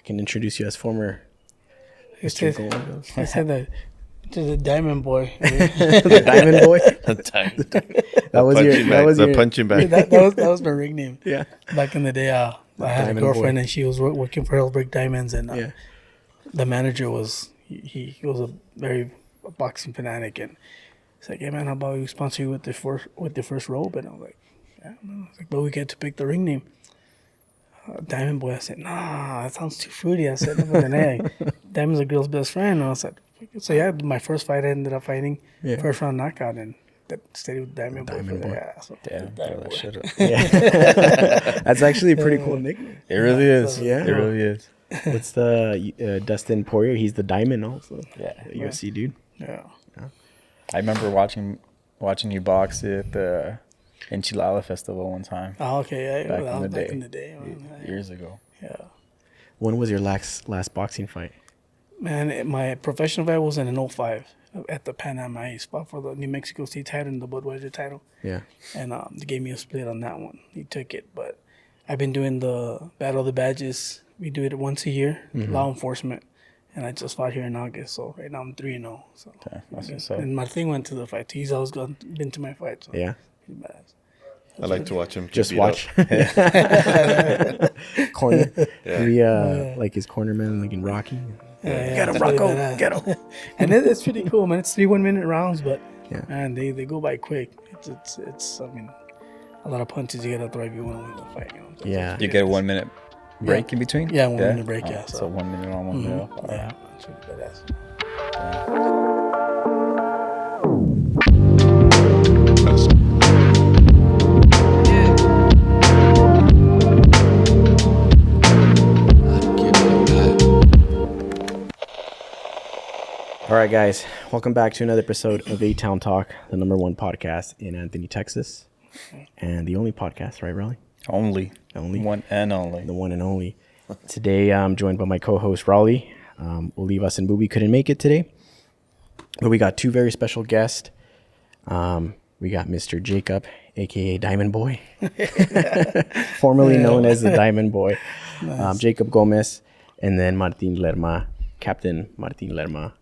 can introduce you as former I said that to the Diamond Boy. The Diamond Boy. That was your punching bag. That was my ring name. Yeah. Back in the day, I had Diamond a girlfriend Boy. and she was working for Hellbreak Diamonds, and the manager was he was a very boxing fanatic, and he's like, "Hey man, how about we sponsor you with the first robe?" And I was like, "Yeah, man." I was like, "But we get to pick the ring name." Diamond Boy. I said, "Nah, that sounds too fruity." I said, "But then, hey, Diamond's a girl's best friend." And I said, "So yeah, my first fight I ended up fighting first round knockout, and that stayed with Diamond Boy." Yeah, so Damn, throw that shit up. Yeah. That's actually a pretty cool nickname. It really is. Yeah. It really is. What's the Dustin Poirier? He's the Diamond also. Yeah. The UFC dude. yeah. I remember watching you box at the Enchilada Festival one time. Oh, okay. Yeah, Back that in was the back day. in the day. Man. Years ago. Yeah. When was your last boxing fight? Man, my professional fight was in an 05 at the Pan Am. I fought for the New Mexico State title and the Budweiser title. Yeah. And they gave me a split on that one. He took it. But I've been doing the Battle of the Badges. We do it once a year, law enforcement. And I just fought here in August. So right now I'm 3-0. So. Okay, that's what's up. And Martin went to the fight. He's always been to my fight. So. Yeah. Pretty badass. I like to watch him. Just beat watch. up. Corner. Yeah. We like his cornerman like in Rocky. Get him, Rocco. Get him. And it's pretty cool, man. It's 3 1-minute rounds, but Yeah. man, they go by quick. It's I mean, a lot of punches you gotta throw if you want to win the fight. You know? Yeah. You get a 1 minute break in between? Yeah, 1 minute break. Yeah, So 1 minute on, 1 minute off. yeah, it's really badass. All right, guys. Welcome back to another episode of A-Town Talk, the #1 podcast in Anthony, Texas. And the only podcast, right, Raleigh? Only. One and only. The one and only. Today, I'm joined by my co-host, Raleigh. Olivas and Booby couldn't make it today. But we got 2 very special guests. We got Mr. Jacob, a.k.a. Diamond Boy, formerly known as the Diamond Boy. Nice. Jacob Gomez, and then Martin Lerma, Captain Martin Lerma,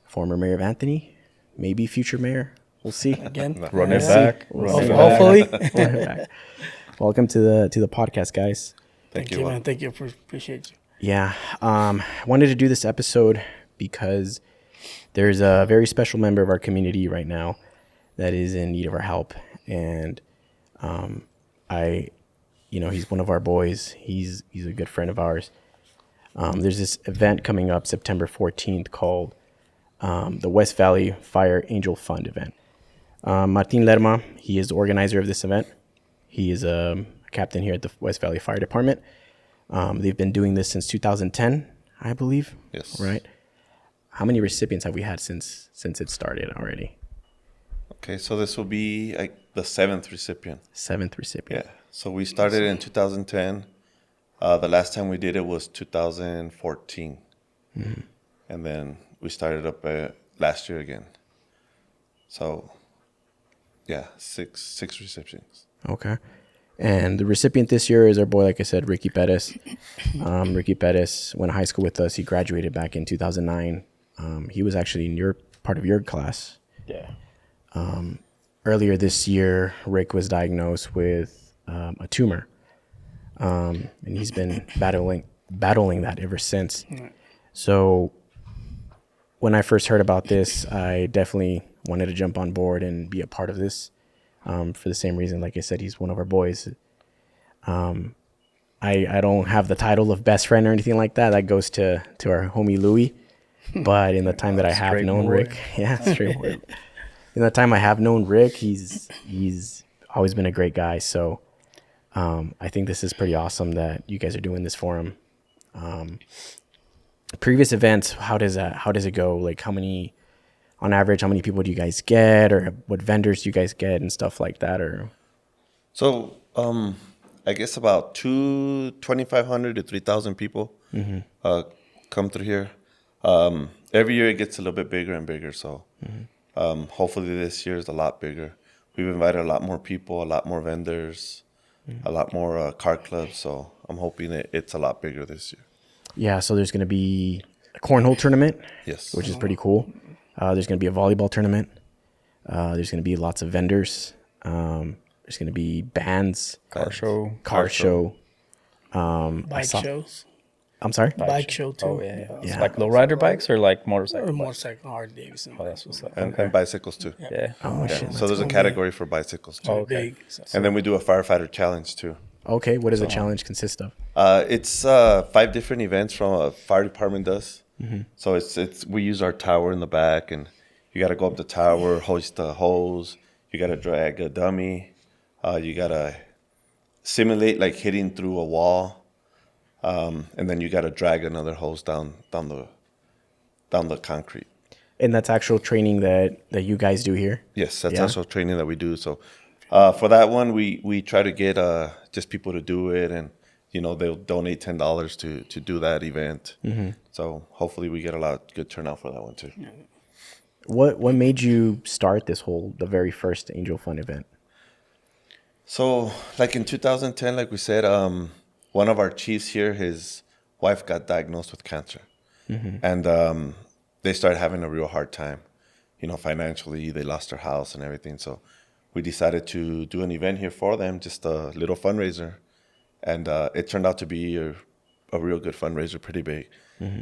former mayor of Anthony, maybe future mayor. We'll see. Again, Run it Yeah. back. We'll Run see. it back. hopefully. Welcome to the podcast, guys. Thank you, man. Thank you. Appreciate you. Yeah, I wanted to do this episode because there's a very special member of our community right now that is in need of our help, and he's one of our boys. He's a good friend of ours. There's this event coming up September 14th called the West Valley Fire Angel Fund event. Martin Lerma, he is the organizer of this event. He is a captain here at the West Valley Fire Department. They've been doing this since 2010, I believe. Yes. Right. How many recipients have we had since it started already? Okay, so this will be the 7th recipient. 7th recipient. Yeah. So we started in 2010. The last time we did it was 2014. Mm-hmm. And then we started up last year again. So, yeah, six recipients. Okay. And the recipient this year is our boy, like I said, Ricky Pettis. Ricky Pettis went to high school with us. He graduated back in 2009. He was actually in part of your class. Yeah. Earlier this year, Rick was diagnosed with a tumor. And he's been battling that ever since. Right. So when I first heard about this, I definitely wanted to jump on board and be a part of this. For the same reason, like I said, he's one of our boys. I don't have the title of best friend or anything like that. That goes to our homie Louie. But in the time that I have known Rick, straight boy. In the time I have known Rick, he's always been a great guy. So I think this is pretty awesome that you guys are doing this for him. Previous events, how does it go? Like on average, how many people do you guys get, or what vendors do you guys get and stuff like that? Or So, I guess about 2,500 to 3,000 people come through here. Every year it gets a little bit bigger and bigger. So, hopefully this year is a lot bigger. We've invited a lot more people, a lot more vendors, a lot more car clubs. So I'm hoping it's a lot bigger this year. Yeah, so there's going to be a cornhole tournament, Yes. which is pretty cool. There's going to be a volleyball tournament. There's going to be lots of vendors. There's going to be bands, Car show. car show. Bike shows. I'm sorry? Bike show too. Oh, yeah. It's Yeah. like lowrider bikes or like motorcycle Or bikes? motorcycle, Harley Davidson. Oh, that's what's up. And bicycles too. Yeah. Oh, shit. So there's a category for bicycles too. Oh, okay. Big. So, And then we do a firefighter challenge too. Okay, what does the challenge consist of? It's 5 different events from a fire department does. So it's we use our tower in the back, and you got to go up the tower, hoist a hose. You got to drag a dummy. You got to simulate like hitting through a wall, and then you got to drag another hose down the concrete. And that's actual training that you guys do here? Yes, that's Yeah. also training that we do. So for that one, we try to get just people to do it, and they'll donate $10 to do that event. So hopefully we get a lot of good turnout for that one too. What made you start the very first Angel Fun event? So like in 2010, like we said, one of our chiefs here, his wife got diagnosed with cancer, and they started having a real hard time. Financially, they lost their house and everything. So we decided to do an event here for them, just a little fundraiser. And it turned out to be a real good fundraiser, pretty big.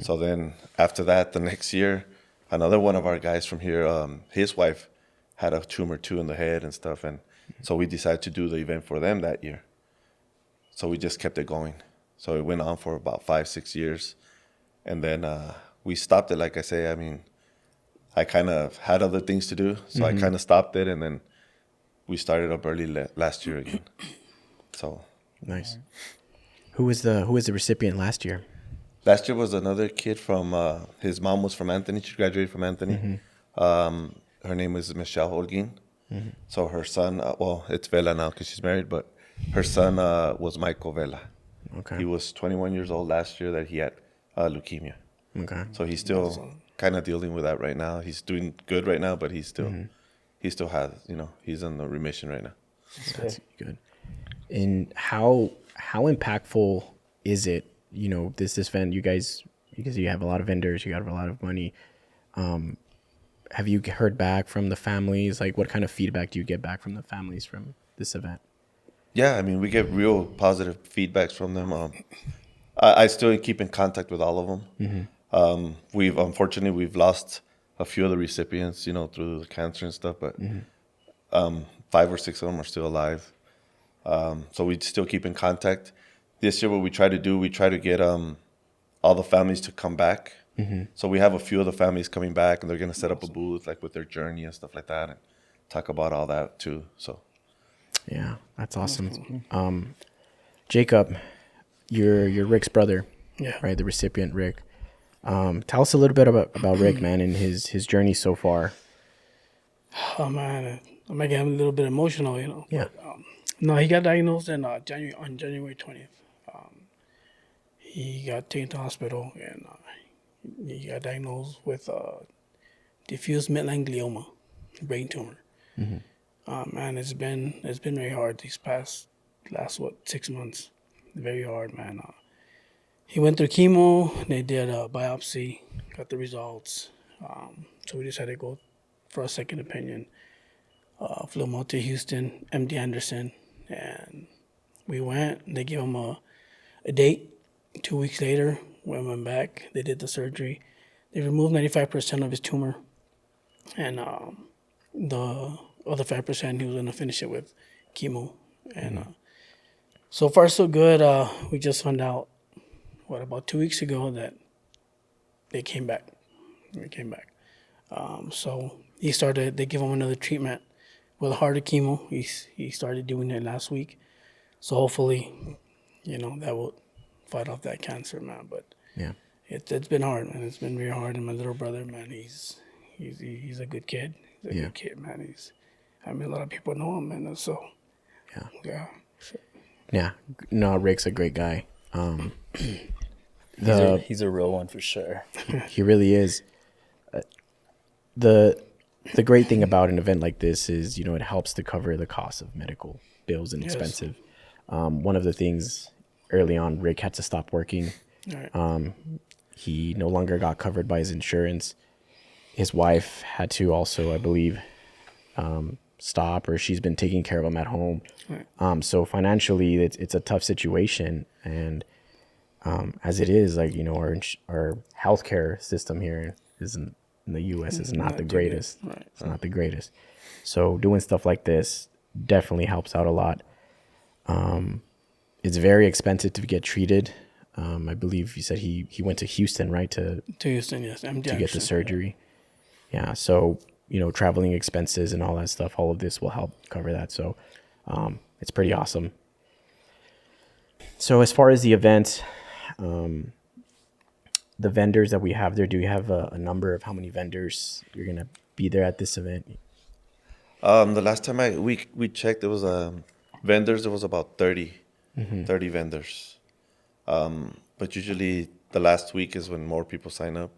So then after that, the next year, another one of our guys from here, his wife had a tumor too in the head and stuff. And so we decided to do the event for them that year. So we just kept it going. So it went on for about 5-6 years. And then we stopped it, like I say. I mean, I kind of had other things to do. So I kind of stopped it. And then we started up early last year again. So... Nice. Who was the recipient last year? Last year was another kid from his mom was from Anthony. She graduated from Anthony. Her name is Michelle Holguin. So her son, it's Vela now because she's married, but her son was Michael Vela. Okay. He was 21 years old last year that he had leukemia. Okay. So he's still kind of dealing with that right now. He's doing good right now, but he still has, he's in the remission right now. That's good. And how impactful is it? This event, you guys, because you have a lot of vendors, you have a lot of money. Have you heard back from the families? Like, what kind of feedback do you get back from the families from this event? Yeah, I mean, we get real positive feedbacks from them. I still keep in contact with all of them. We've lost a few of the recipients, through the cancer and stuff, but 5 or 6 of them are still alive. So we still keep in contact. This year, what we try to get all the families to come back. So we have a few of the families coming back, and they're going to set up a booth, like with their journey and stuff like that, and talk about all that too. So, yeah, that's awesome. Jacob, you're Rick's brother, yeah. right? The recipient, Rick. Tell us a little bit about Rick, man, and his journey so far. Oh man, I'm making him a little bit emotional, Yeah. But, no, he got diagnosed on January 20th. He got taken to hospital, and he got diagnosed with diffuse midline glioma, brain tumor. Man, it's been very hard these last 6 months. Very hard, man. He went through chemo. They did a biopsy, got the results. So we decided to go for a second opinion. Flew him out to Houston, MD Anderson, and we went. They gave him a date. 2 weeks later, we went back. They did the surgery. They removed 95% of his tumor, and the other 5% he was gonna finish it with chemo. And so far so good. We just found out about 2 weeks ago that they came back. So they give him another treatment with harder chemo. He started doing it last week. So hopefully, that will fight off that cancer, man. But Yeah. it's been hard, man. It's been very hard. And my little brother, man, he's a good kid. He's a good kid, man. A lot of people know him, man. So yeah. Yeah. No, Rick's a great guy. He's a real one for sure. He really is. The great thing about an event like this is, it helps to cover the cost of medical bills and Yes. expensive. One of the things early on, Rick had to stop working Right. He no longer got covered by his insurance. His wife had to also, I believe, stop, or she's been taking care of him at home. Right. So financially, it's a tough situation, and as it is, like, our healthcare system here isn't in the U.S. is not the too good. greatest. Right. It's not the greatest. So doing stuff like this definitely helps out a lot. It's very expensive to get treated. I believe you said he went to Houston, right, to To Houston, yes. get the surgery. Yeah. So, traveling expenses and all that stuff, all of this will help cover that. So, it's pretty awesome. So as far as the event, the vendors that we have there, do you have a number of how many vendors you're going to be there at this event? The last time we checked, there was vendors. There was about 30 vendors. But usually the last week is when more people sign up.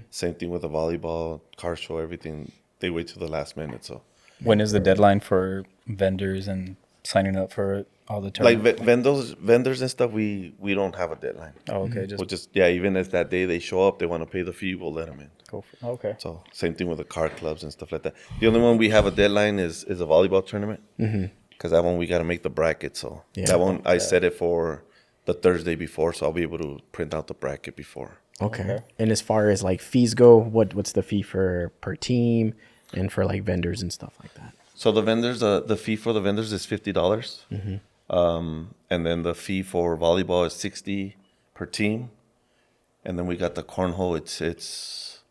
Same thing with the volleyball, car show, everything. They wait till the last minute. So When is the deadline for vendors and signing up for all the like tournaments? vendors and stuff, we don't have a deadline. Oh, okay. We'll just even if that day they show up, they want to pay the fee, we'll let them in. Go for okay. So same thing with the car clubs and stuff like that. The only one we have a deadline is a volleyball tournament, because that one we got to make the bracket. So that one I set it for the Thursday before, so I'll be able to print out the bracket before. Okay. And as far as like fees go, what's the fee per team and for like vendors and stuff like that? So the vendors, the fee for the vendors is $50, and then the fee for volleyball is $60 per team, and then we got the cornhole. It's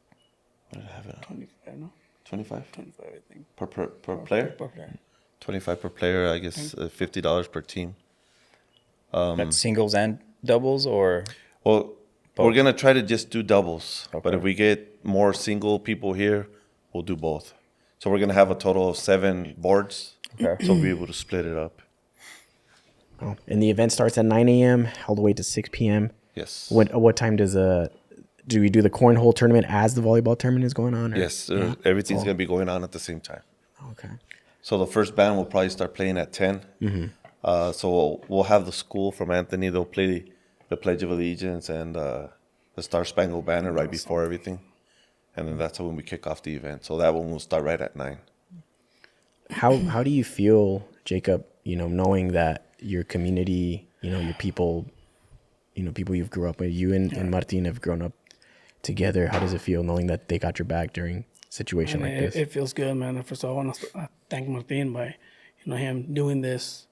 what did I have it? 25, no? 25 25, I think. per player. Per player. 25 per player. I guess $50 per team. That's singles and doubles, or Well, we're gonna try to just do doubles, but Okay. if we get more single people here, we'll do both. So we're gonna have a total of 7 boards, Okay. so we'll be able to split it up. Oh. And the event starts at 9 a.m. all the way to 6 p.m. Yes. What time do we do the cornhole tournament as the volleyball tournament is going on? Or? Yes, everything's gonna be going on at the same time. Okay. So the first band will probably start playing at 10. So we'll have the school from Anthony. They'll play the Pledge of Allegiance and the Star Spangled Banner right before everything, and then that's when we kick off the event. So that one will start right at 9. How do you feel, Jacob? Knowing that your community, your people, people you've grew up with, you and Martin have grown up together. How does it feel knowing that they got your back during a situation like this? It feels good, man. First of all, I want to thank Martin by, him doing this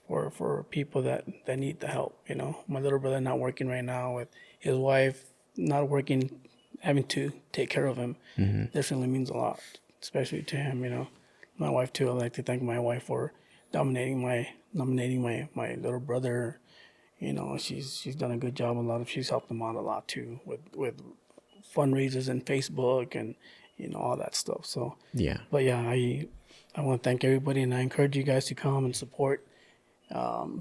for people that need the help. My little brother not working right now, with his wife not working, having to take care of him, definitely means a lot, especially to him. My wife too. I'd like to thank my wife for nominating my little brother. She's done a good job. She's helped him out a lot too with fundraisers and Facebook and all that stuff. So Yeah. but yeah, I want to thank everybody, and I encourage you guys to come and support.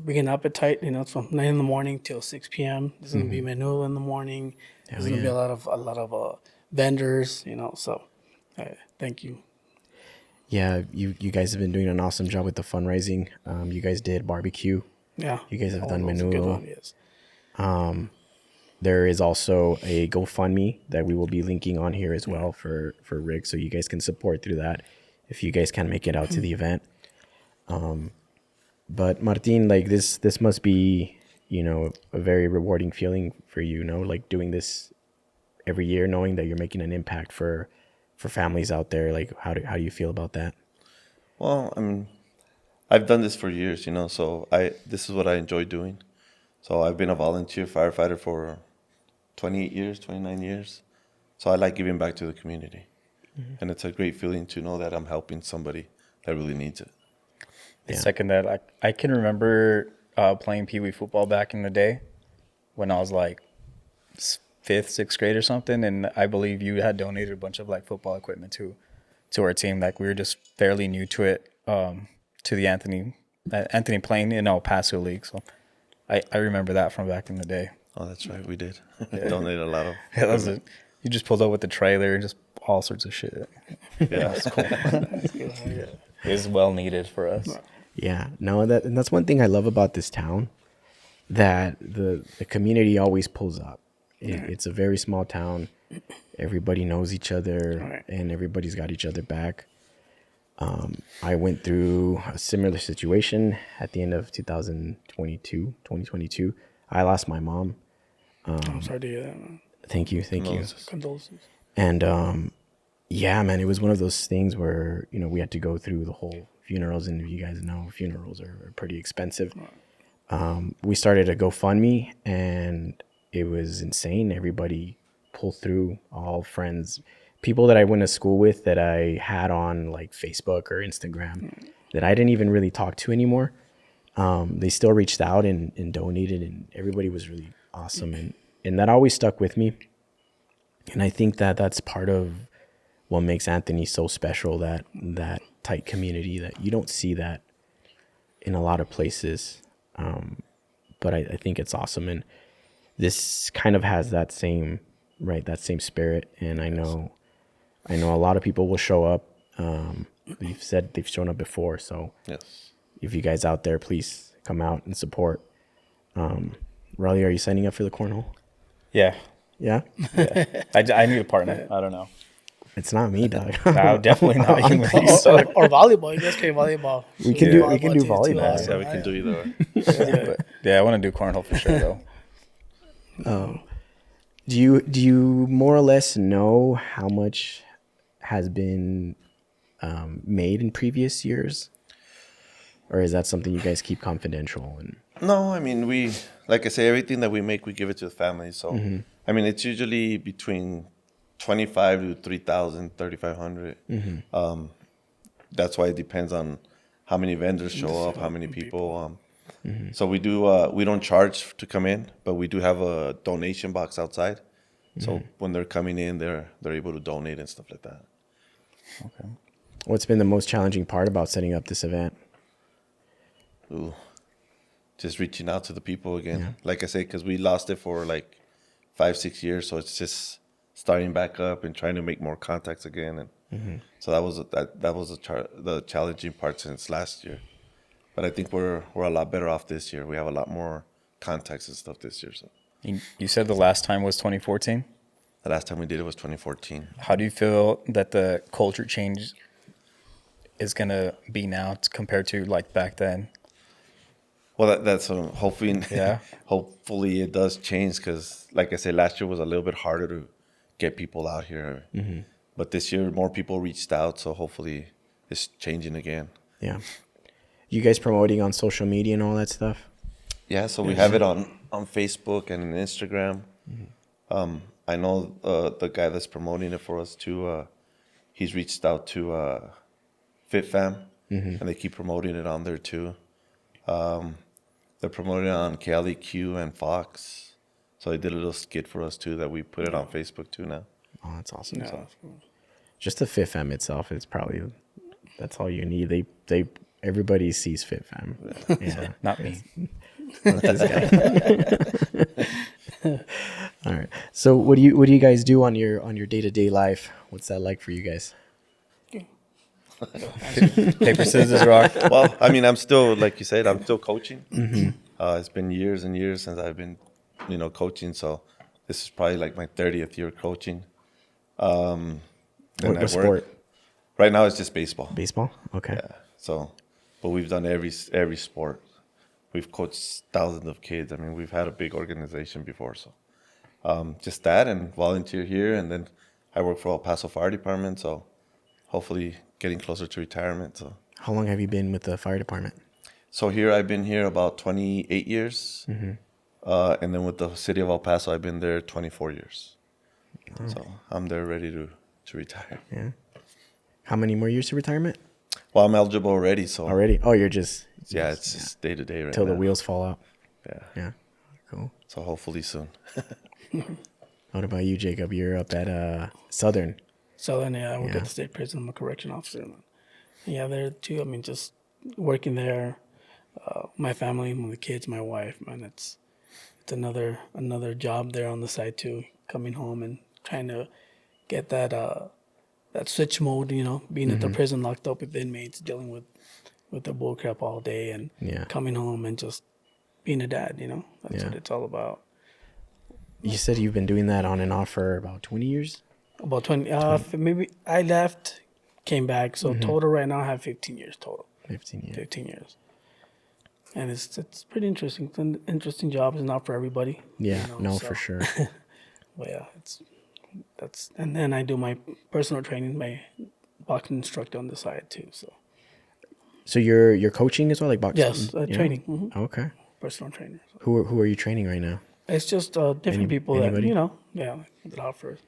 Bring an appetite. It's from 9 in the morning till 6 p.m. There's gonna be menu in the morning. There's gonna be a lot of vendors. So thank you. Yeah, you guys have been doing an awesome job with the fundraising. You guys did barbecue. Yeah, You guys have done that was a good menudo. one, yes. There is also a GoFundMe that we will be linking on here as well for Rick, so you guys can support through that if you guys can make it out to the event. But Martin, like this must be, a very rewarding feeling for you, like doing this every year, knowing that you're making an impact for families out there. Like how do you feel about that? Well, I've done this for years, so this is what I enjoy doing. So I've been a volunteer firefighter for 28 years, 29 years. So I like giving back to the community. And it's a great feeling to know that I'm helping somebody that really needs it. I second that. I can remember playing Pee Wee football back in the day when I was like 5th, 6th grade or something, and I believe you had donated a bunch of like football equipment to our team. Like we were just fairly new to it, to the Anthony playing in El Paso League. So I remember that from back in the day. Oh, that's right, we did. Donated a lot of. Yeah, that was it. You just pulled up with the trailer and just all sorts of shit. Yeah, That's cool. It was well needed for us. Yeah, no, and that's one thing I love about this town. that the community always pulls up. It's a very small town. Everybody knows each other, and everybody's got each other back. I went through a similar situation at the end of 2022. I lost my mom. I'm sorry to hear that, man. Thank you. Condolences. And yeah, man, it was one of those things where, you know, we had to go through the whole funerals, and you guys know funerals are pretty expensive. We started a GoFundMe, and it was insane. Everybody pulled through, all friends, people that I went to school with that I had on like Facebook or Instagram that I didn't even really talk to anymore. They still reached out and donated, and everybody was really awesome. And that always stuck with me. And I think that that's part of what makes Anthony so special, that tight community, that you don't see that in a lot of places. But I think it's awesome. And this kind of has that same spirit. And I know a lot of people will show up. You've said they've shown up before. So Yes. if you guys out there, please come out and support. Raleigh, are you signing up for the cornhole? Yeah. Yeah? I need a partner. I don't know. It's not me, dog. No, definitely not you. man. Or volleyball. You guys play volleyball. We can do volleyball. Yeah, we can do either way. But, yeah, I want to do cornhole for sure, though. Do you more or less know how much has been made in previous years, or is that something you guys keep confidential? And No, I mean, like I say, everything that we make, we give it to the family. So, I mean, it's usually between 25 to 3,000, 3,500. That's why it depends on how many vendors show up, how many people. So we don't charge to come in, but we do have a donation box outside. So when they're coming in, they're able to donate and stuff like that. Okay. what's been the most challenging part about setting up this event? Ooh, just reaching out to the people again. Yeah. Like I say, because we lost it for like 5-6 years, so it's just starting back up and trying to make more contacts again. And so that was the challenging part since last year. But I think we're a lot better off this year. We have a lot more contacts and stuff this year. So you said the last time was 2014? The last time we did it was 2014. How do you feel that the culture change is going to be now compared to like back then? Well, that's what I'm hoping. Yeah. Hopefully it does change because, like I said, last year was a little bit harder to get people out here. But this year, more people reached out, so hopefully it's changing again. Yeah. You guys promoting on social media and all that stuff? Yeah, so we have it on Facebook and on Instagram. I know the guy that's promoting it for us too. He's reached out to FitFam, and they keep promoting it on there too. They're promoting it on KLEQ and Fox. So they did a little skit for us too that we put it on Facebook too now. Oh, that's awesome. Yeah. So, just the FitFam itself is probably, that's all you need. Everybody sees FitFam. Yeah. Not me. Not this guy. All right. So what do you guys do on your day-to-day life? What's that like for you guys? Paper, scissors, rock. Well, I mean, I'm still, like you said, I'm still coaching. It's been years and years since I've been, coaching. So this is probably like my 30th year coaching. What sport? Right now it's just baseball. Baseball? Okay. Yeah. So, but we've done every sport. We've coached thousands of kids. I mean, we've had a big organization before. So, just that and volunteer here. And then I work for El Paso Fire Department. So hopefully getting closer to retirement. So how long have you been with the fire department? So here I've been here about 28 years. And then with the city of El Paso, I've been there 24 years. Oh. So I'm there ready to retire. Yeah. How many more years to retirement? Well, I'm eligible already. So already? Oh, you're just it's just day to day right till now. the wheels fall out. Yeah. Yeah. Cool. So hopefully soon. What about you, Jacob? You're up at Southern. Southern, yeah. I work at the state prison. I'm a correction officer. Yeah, there too. I mean, just working there. My family, the kids, my wife. Man, it's another job there on the side too. Coming home and trying to get that switch mode. Being at the prison, locked up with inmates, dealing with the bull crap all day, and coming home and just being a dad. That's Yeah. what it's all about. You said you've been doing that on and off for about 20 years? About 20. Maybe I left, came back. So total right now I have 15 years total. 15 years. 15 years. And it's pretty interesting. It's an interesting job. It's not for everybody. Yeah, for sure. But yeah, and then I do my personal training, my boxing instructor on the side too. So you're coaching as well, like boxing? Yes, training. Mm-hmm. Okay. Personal trainer. So. Who are you training right now? It's just different people anybody? that that offer.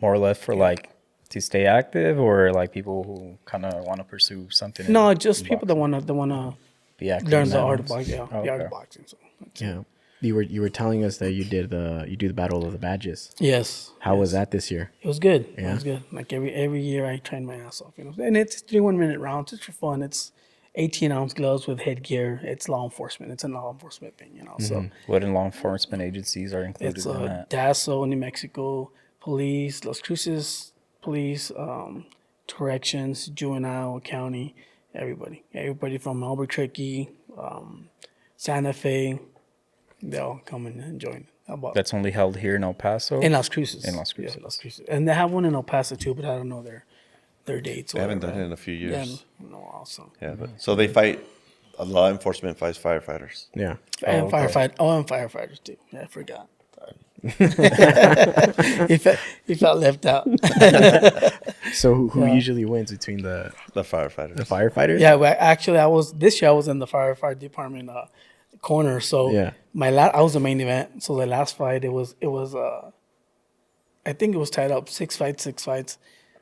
More or less for like to stay active, or like people who kind of want to pursue something. No, just people that want to be active. Learn the art of boxing. Yeah, Oh, the art okay. of boxing. So Yeah. You were telling us that you do the Battle of the Badges. yes. How was that this year? It was good. Yeah. It was good. Like every year I train my ass off, And it's 3 1-minute rounds. It's for fun. It's 18-ounce gloves with headgear. It's law enforcement. It's a law enforcement thing, So What in law enforcement agencies are included it's in that? DASO, New Mexico Police, Las Cruces Police, Corrections, Juvenile, County, everybody from Albuquerque, Santa Fe, they all come and join. How about That's only held here in El Paso. in Las Cruces? In Las Cruces. Yeah, Las Cruces, and they have one in El Paso too, but I don't know their dates. I haven't done it in a few Yeah, years. no, awesome. Yeah, but so they fight. Law enforcement fights firefighters. Yeah. And okay. and firefighters too. Yeah, I forgot. he felt left out. So who usually wins between the The firefighters. firefighters? Yeah, well, actually, this year I was in the firefighter department corner. So Yeah. I was the main event. So the last fight, it was I think it was tied up 6 fights.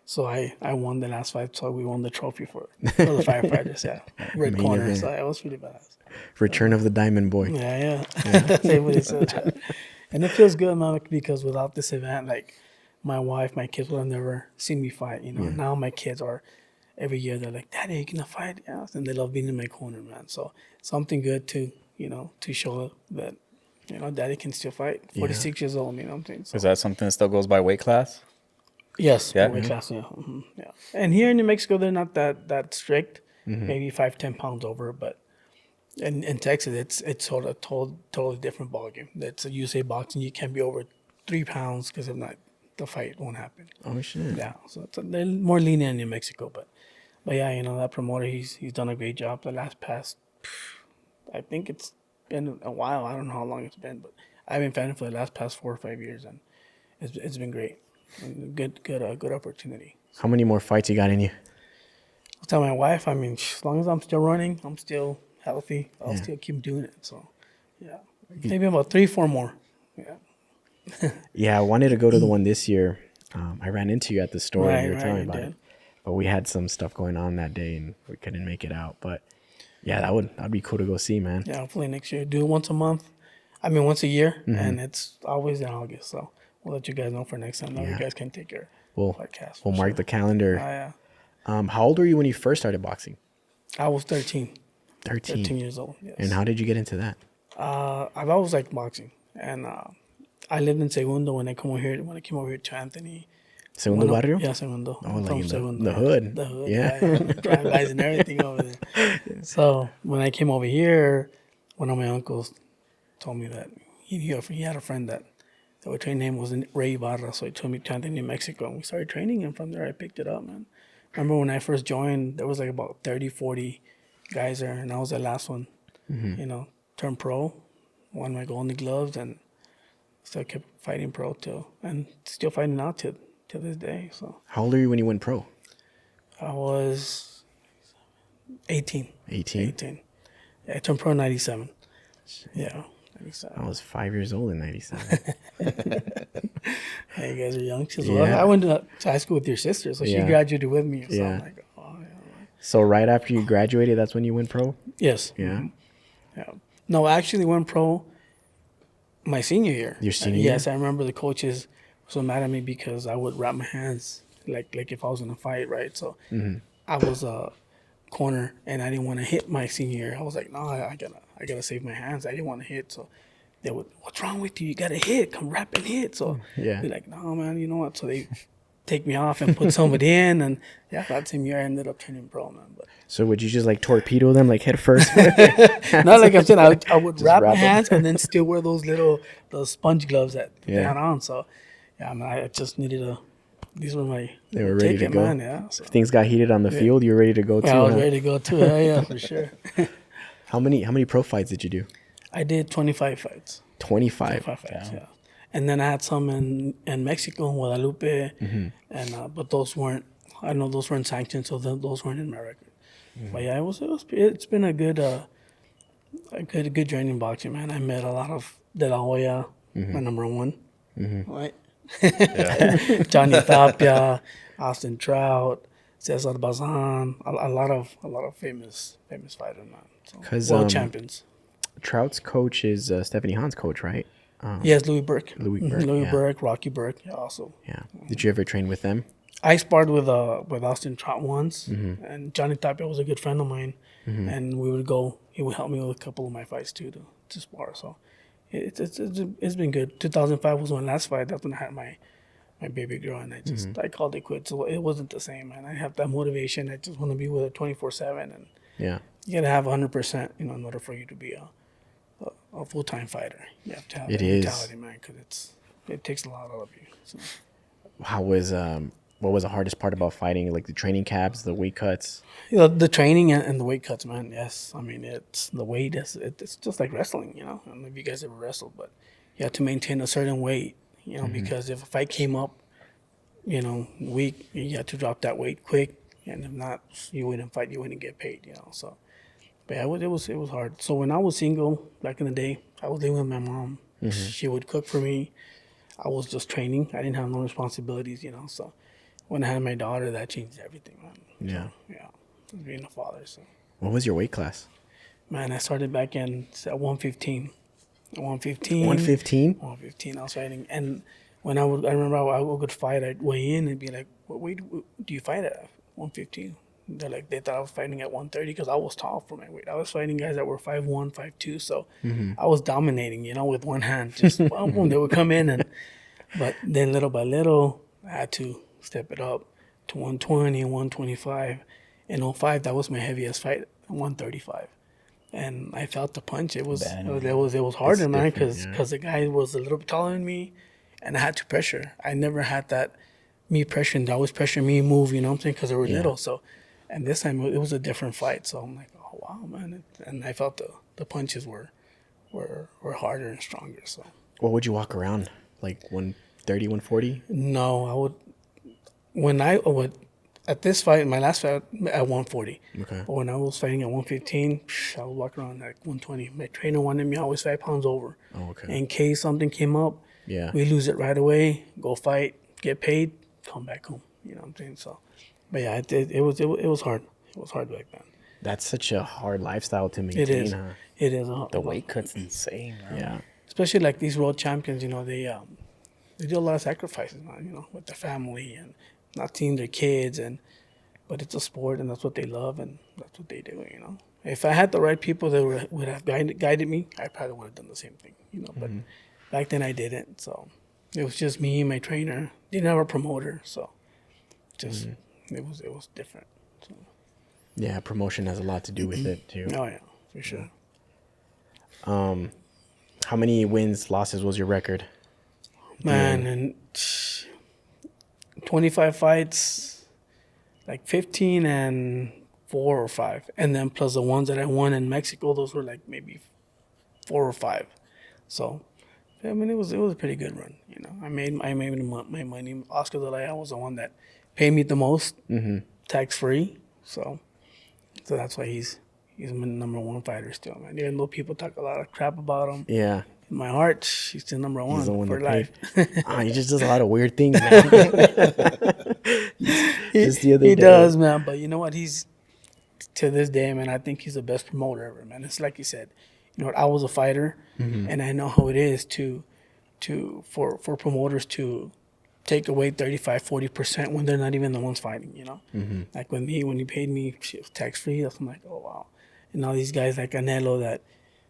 So I won the last fight. So we won the trophy for the firefighters. Yeah, red Main corner. event. So it was pretty badass. Return of the Diamond Boy. Yeah. That's what he said. And it feels good, man, because without this event, like my wife, my kids would have never seen me fight. Now my kids are every year. They're like, "Daddy, are you gonna fight?" Yeah, and they love being in my corner, man. So something good to to show that Daddy can still fight. 46 years old, you know what I'm saying? So, Is that something that still goes by weight class? yes, Yeah. weight class, yeah, yeah. And here in New Mexico, they're not that strict. Maybe 5-10 pounds over, but. In Texas, it's sort of totally different ballgame. That's a USA boxing. You can't be over 3 pounds because if not, the fight won't happen. Oh shit. Yeah, so they're more lenient in New Mexico, but yeah, that promoter he's done a great job. The last past, I think it's been a while. I don't know how long it's been, but I've been fanning for the last past 4 or 5 years, and it's been great. And good opportunity. How many more fights you got in you? I'll tell my wife. I mean, as long as I'm still running, I'm still healthy. I'll still keep doing it. So, yeah, maybe about 3-4 more. Yeah. Yeah, I wanted to go to the one this year. I ran into you at the store and you were Right, telling me you about did. it. But we had some stuff going on that day and we couldn't make it out. But yeah, that'd be cool to go see, man. Yeah, hopefully next year. Do it once a month. I mean, once a year, and it's always in August. So we'll let you guys know for next time. Now you guys can take your podcast. We'll mark the calendar. Yeah. How old were you when you first started boxing? I was 13 13. years old. Yes. And how did you get into that? I've always liked boxing, and I lived in Segundo when I came over here to Anthony. Segundo Barrio? Yeah, Segundo. Oh, I'm like from in Segundo. the hood. The hood. Yeah. Drive-bys and everything over there. So when I came over here, one of my uncles told me that he had a friend that would train. Name was Ray Ibarra, so he took me to Anthony, New Mexico, and we started training. And from there, I picked it up, man. Remember when I first joined, there was like about 30, 40 guys there, and I was the last one. Turned pro, won my golden gloves, and still kept fighting pro and still fighting out to this day. So How old were you when you went pro? I was 18. 18? Yeah, I turned pro in 97. Yeah, 97. I was 5 years old in 97. Hey, you guys are young too. Yeah. I went to high school with your sister, so she Yeah. graduated with me. So Yeah. I'm like, oh, yeah. So right after you graduated, that's when you went pro? Yes. Yeah. Yeah. No, I actually went pro my senior year. Your senior year? Yes, I remember the coaches were so mad at me because I would wrap my hands like if I was in a fight, right? So I was a corner and I didn't want to hit my senior year. I was like, no, I gotta save my hands. I didn't want to hit. So they would, what's wrong with you? You gotta hit. Come wrap and hit. So Yeah. they're like, no, man, you know what? So they take me off and put somebody in. And yeah, that same year I ended up turning pro, man. But So would you just like torpedo them like head first? not like I said, I would Just wrap my wrap 'em. hands and then still wear those sponge gloves that they had on. So yeah, man, I just needed these were my They were ready to ticket, go. man. Yeah. So. If things got heated on the field, you were ready to go too. Yeah, I was huh? ready to go too. Yeah, for sure. How many pro fights did you do? I did 25 fights. 25. 25 fights, yeah. And then I had some in Mexico, in Guadalupe, and but those weren't. I know those weren't sanctioned, so those weren't in my record. But yeah, it's been a good journey in boxing, man. I met a lot of De La Hoya, my number one, right? Johnny Tapia, Austin Trout, Cesar Bazan, a lot of famous fighters, man. So, 'Cause, world champions. Trout's coach is Stephanie Hahn's coach, right? Yes, Louis Burke. Louis Burke, Louis yeah. Burke, Rocky Burke, yeah, also. Yeah. Did you ever train with them? I sparred with Austin Trout once, and Johnny Tapia was a good friend of mine, and we would go. He would help me with a couple of my fights too to spar. So it's been good. 2005 was my last fight. That's when I had my baby girl, and I called it quits. So it wasn't the same, man. I have that motivation. I just want to be with her 24/7, and Yeah. you gotta have 100%, in order for you to be a full-time fighter. You have to have It that is. mentality, man, because it takes a lot out of you. So. How was what was the hardest part about fighting? Like the training cabs, the weight cuts? The training and the weight cuts, man. Yes, I mean it's the weight. It's just like wrestling, I don't know if you guys ever wrestled, but you have to maintain a certain weight, because if a fight came up, weak, you had to drop that weight quick, and if not, you wouldn't fight, you wouldn't get paid, So, but yeah, it was hard. So when I was single back in the day, I was living with my mom. She would cook for me. I was just training. I didn't have no responsibilities, So when I had my daughter, that changed everything, man. Yeah. So, yeah. Being a father, so. What was your weight class? Man, I started back at 115. 115. 115? 115, I was fighting. And when I remember I would fight, I'd weigh in and be like, what weight do you fight at? 115. They thought I was fighting at 130 because I was tall for my weight. I was fighting guys that were 5'1", 5'2", so I was dominating, with one hand. Just, boom, boom, they would come in. But then little by little, I had to step it up to 120 and 125. In 05, that was my heaviest fight, 135. And I felt the punch. It was harder, man, because the guy was a little bit taller than me, and I had to pressure. I never had that me pressuring. They always pressure me, move, you know what I'm saying, because they were little. So, and this time it was a different fight. So I'm like, oh wow, man, and I felt the punches were harder and stronger. So. What would you walk around? Like 130, 140? No, I would. At this fight, my last fight at 140. Okay. But when I was fighting at 115, I would walk around like 120. My trainer wanted me always 5 pounds over. Oh, okay. In case something came up, we lose it right away, go fight, get paid, come back home. You know what I'm saying? So, but yeah, it was hard. It was hard back then. That's such a hard lifestyle to maintain. It is. Huh? It is. The weight cut's insane, man. Yeah. Especially like these world champions, they do a lot of sacrifices, man, with their family and not seeing their kids, but it's a sport and that's what they love and that's what they do, If I had the right people that would have guided me, I probably would have done the same thing, But back then I didn't, so it was just me and my trainer. Didn't have a promoter, so just it was different. So. Yeah, promotion has a lot to do with it too. Oh yeah, for sure. How many wins, losses was your record? Man, and 25 fights, like 15 and 4 or 5. And then plus the ones that I won in Mexico, those were like maybe 4 or 5. So, I mean, it was a pretty good run, I made my money. Oscar De La Hoya was the one that paid me the most, tax-free. So that's why he's my number one fighter still, man. Even though people talk a lot of crap about him. Yeah. In my heart, he's still number one, for life. He just does a lot of weird things, man. He does, man. But you know what? He's, to this day, man, I think he's the best promoter ever, man. It's like you said, I was a fighter, and I know how it is for promoters to take away 35-40% when they're not even the ones fighting, Like when he paid me tax-free, I'm like, oh, wow. And all these guys like Canelo that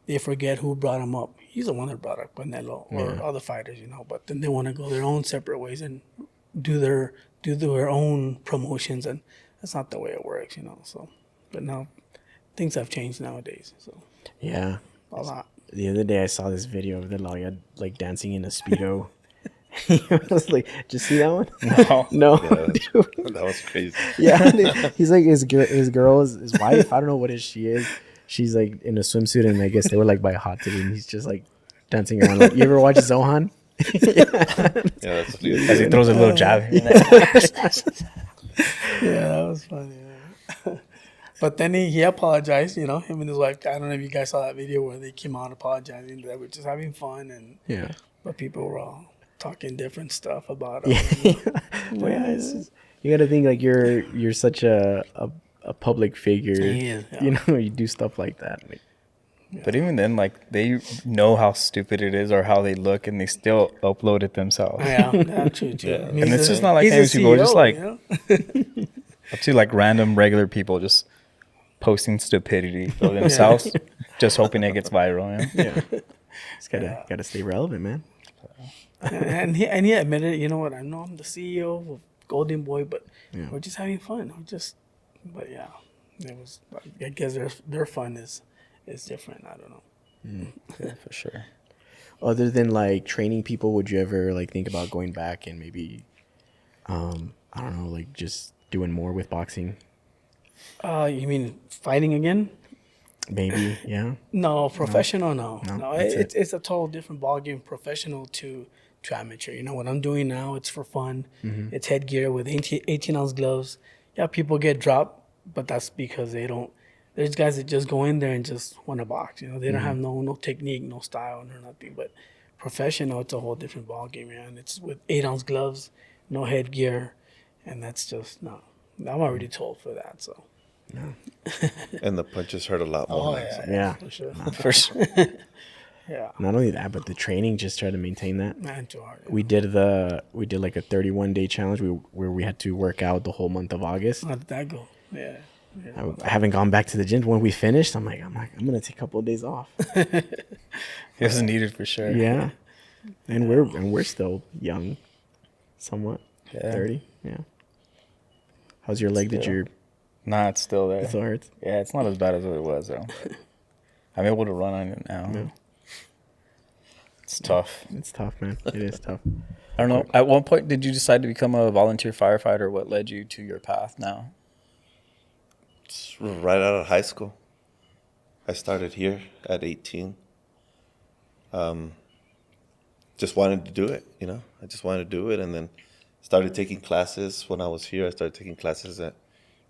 they forget who brought him up. He's the one that brought up Canelo or other fighters, But then they want to go their own separate ways and do their own promotions, and that's not the way it works, you know. So, but now things have changed nowadays, so Yeah. a lot. The other day I saw this video of the like dancing in a Speedo. I was like, did you see that one? No. No. Yeah, Dude. that was crazy. Yeah. He's like his girl, his wife. I don't know what she is. She's like in a swimsuit, and I guess they were like by a hot tub, and he's just like dancing around. Like, you ever watch Zohan? Yeah, that's what As he throws a little jab. Yeah, that was funny. Yeah. But then he apologized, you know, him and his wife. I don't know if you guys saw that video where they came out apologizing. They were just having fun, and Yeah. but people were all talking different stuff about Yeah. him. Well, yeah, it's just, you got to think like you're such a public figure. He is, yeah. You know, you do stuff like that. Like, But even then, like, they know how stupid it is or how they look, and they still upload it themselves. Yeah, that's true too. Yeah. I mean, And he's it's a- just not like he's a famous people, it's just CEO, like- you know? Up to like random regular people just posting stupidity of themselves, just hoping it gets viral. You know? yeah. Just gotta stay relevant, man. and he admitted, you know what? I know I'm the CEO of Golden Boy, but Yeah. we're just having fun. But yeah, it was. I guess their fun is different. I don't know. Yeah, for sure. Other than like training people, would you ever like think about going back and maybe, I don't know, like just doing more with boxing? You mean fighting again? Maybe, yeah. No, professional. No. that's It's a total different ballgame. Professional to amateur. You know what I'm doing now? It's for fun. Mm-hmm. It's headgear with 18-ounce gloves. Yeah, people get dropped, but that's because they don't. There's guys that just go in there and just want to box. You know, they don't have no technique, no style, no nothing. But professional, it's a whole different ballgame, man. It's with 8-ounce gloves, no headgear, and that's just no. I'm already told for that, so. And the punches hurt a lot more. Yeah. for sure. For sure. Yeah, Not only that, but the training just try to maintain that. man, too hard. We did like a 31-day challenge where we had to work out the whole month of August. How did that go? Yeah. I haven't gone back to the gym. When we finished, I'm gonna take a couple of days off. It was needed for sure. Yeah, and we're still young, somewhat. Yeah. 30. Yeah. How's your leg? Did Still. your Nah, it's still there. it still hurts? Yeah, it's not as bad as what it was though. I'm able to run on it now. Yeah. It's tough. It's tough, man. It is tough. I don't know. At one point, did you decide to become a volunteer firefighter? What led you to your path now? It's right out of high school. I started here at 18. Just wanted to do it, you know. I just wanted to do it, and then started taking classes when I was here. I started taking classes at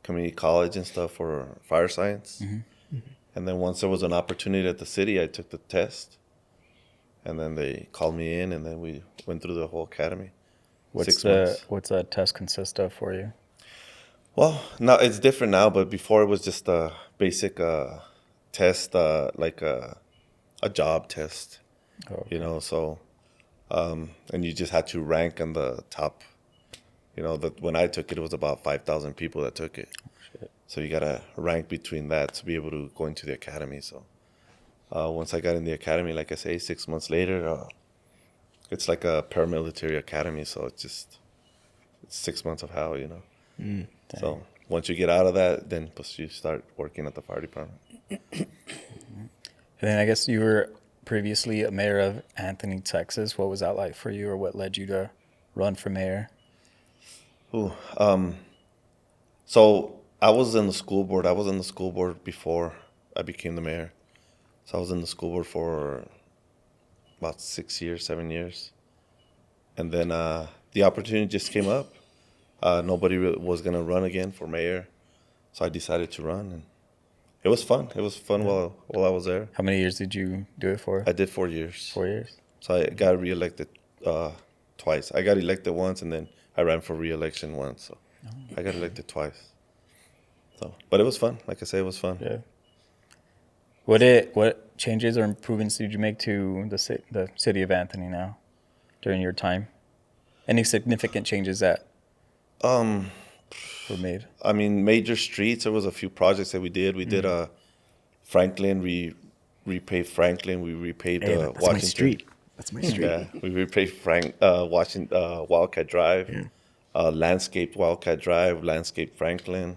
community college and stuff for fire science. And then once there was an opportunity at the city, I took the test. And then they called me in, and then we went through the whole academy. 6 months. What's a test consist of for you? Well, now it's different now, but before it was just a basic test, like a job test, you know. So, and you just had to rank on the top. You know, when I took it, it was about 5,000 people that took it. So you gotta rank between that to be able to go into the academy. So once I got in the academy, like I say, 6 months later, it's like a paramilitary academy. So it's 6 months of hell, you know. So once you get out of that, then you start working at the fire department. And then I guess you were previously a mayor of Anthony, Texas. What was that like for you, or what led you to run for mayor? Ooh, so I was in the school board. I was in the school board before I became the mayor. So I was in the school board for about 6 years, 7 years. And then the opportunity just came up. Nobody was going to run again for mayor. So I decided to run. And it was fun. It was fun while I was there. How many years did you do it for? I did 4 years. 4 years. So I got reelected twice. I got elected once, and then I ran for reelection once. So I got elected twice. So, but it was fun. Like I say, it was fun. Yeah. What changes or improvements did you make to the city of Anthony now during your time? Any significant changes that were made? I mean, major streets. There was a few projects that we did. We did Franklin. We repaved Franklin. We repaved Hey, that's Washington. my street. That's my street. Yeah, we repaved Washington Wildcat Drive. Yeah. landscaped Wildcat Drive, landscaped Franklin.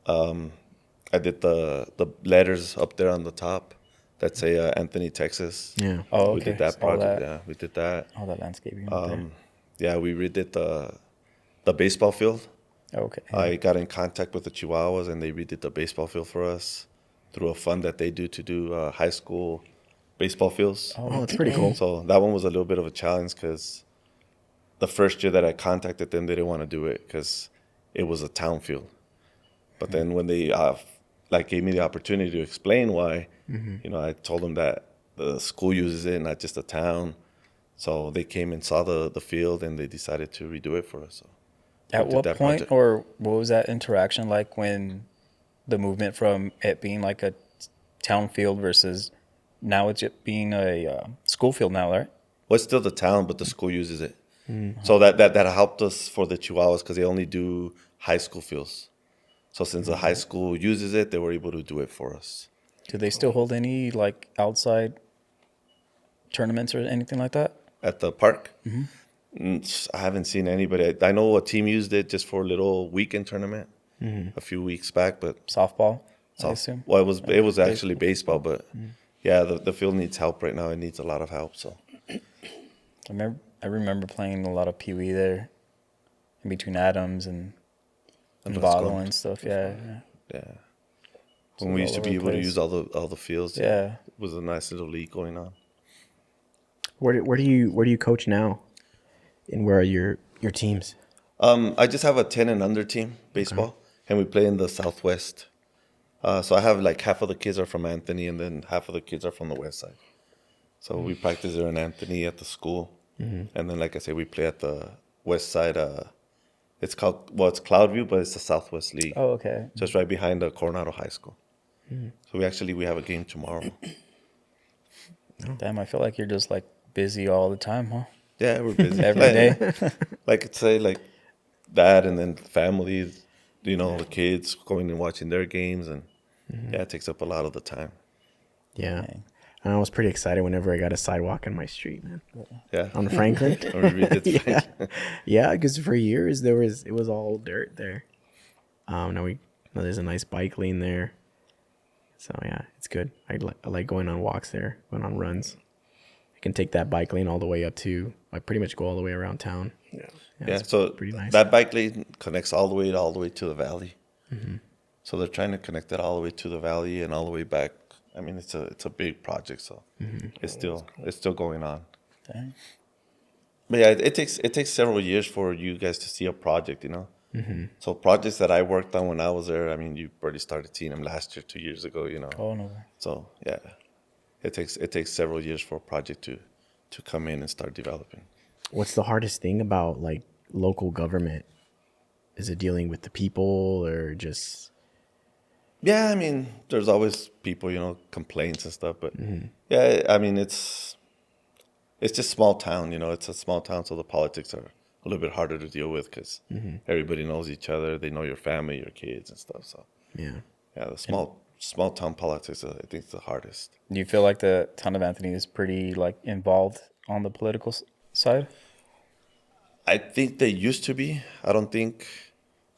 I did the letters up there on the top that say Anthony, Texas. Yeah. Oh, We okay. did that Saw project. that. Yeah, we did that. All that landscaping up there. Yeah, we redid the baseball field. Okay. I got in contact with the Chihuahuas, and they redid the baseball field for us through a fund that they do to do high school baseball fields. Oh, it's pretty cool. So that one was a little bit of a challenge because the first year that I contacted them, they didn't want to do it because it was a town field. But then when they gave me the opportunity to explain why, I told them that the school uses it, not just the town. So they came and saw the field, and they decided to redo it for us. So At we did what that point project. or what was that interaction like when the movement from it being like a town field versus now it's it being a school field now, right? Well, it's still the town, but the school uses it. So that helped us for the Chihuahuas because they only do high school fields. So since the high school uses it, they were able to do it for us. Do they still hold any like outside tournaments or anything like that? At the park, I haven't seen anybody. I know a team used it just for a little weekend tournament a few weeks back, but Softball, I assume. well, it was actually baseball, but yeah, the field needs help right now. It needs a lot of help. So I remember playing a lot of Pee Wee there, in between Adams and let's Bottle go. and stuff. Yeah, yeah, So when we all used to over be the able to place. use all the fields, Yeah. it was a nice little league going on. Where do you coach now? And where are your teams? I just have a 10 and under team baseball, and we play in the Southwest. So I have like half of the kids are from Anthony, and then half of the kids are from the West Side. So we practice there in Anthony at the school, and then like I say, we play at the West Side. It's Cloudview, but it's the Southwest League, Oh, okay. just right behind the Coronado High School. So we have a game tomorrow. Damn, I feel like you're just like busy all the time, huh? Yeah, we're busy Every playing. day. Like I'd say, like that, and then family, the kids going and watching their games, and yeah, it takes up a lot of the time. Yeah. And I was pretty excited whenever I got a sidewalk in my street, man. Yeah, On Franklin. Or we did Yeah. Yeah, because for years it was all dirt there. Now there's a nice bike lane there. So yeah, it's good. I like going on walks there, going on runs. I can take that bike lane all the way up to. I pretty much go all the way around town. Yeah. Yeah, it's so pretty nice. that bike lane connects all the way to the valley. So they're trying to connect it all the way to the valley and all the way back. I mean, it's a big project, so it's still going on. Dang. But yeah, it takes several years for you guys to see a project, So projects that I worked on when I was there, I mean, you already started seeing them last year, 2 years ago, Oh no. So yeah, it takes several years for a project to come in and start developing. What's the hardest thing about like local government? Is it dealing with the people or just? Yeah, I mean, there's always people, complaints and stuff, but yeah, I mean, it's just small town, It's a small town, so the politics are a little bit harder to deal with because everybody knows each other. They know your family, your kids, and stuff. So Yeah. yeah, the small town politics, I think, is the hardest. Do you feel like the town of Anthony is pretty like involved on the political side? I think they used to be. I don't think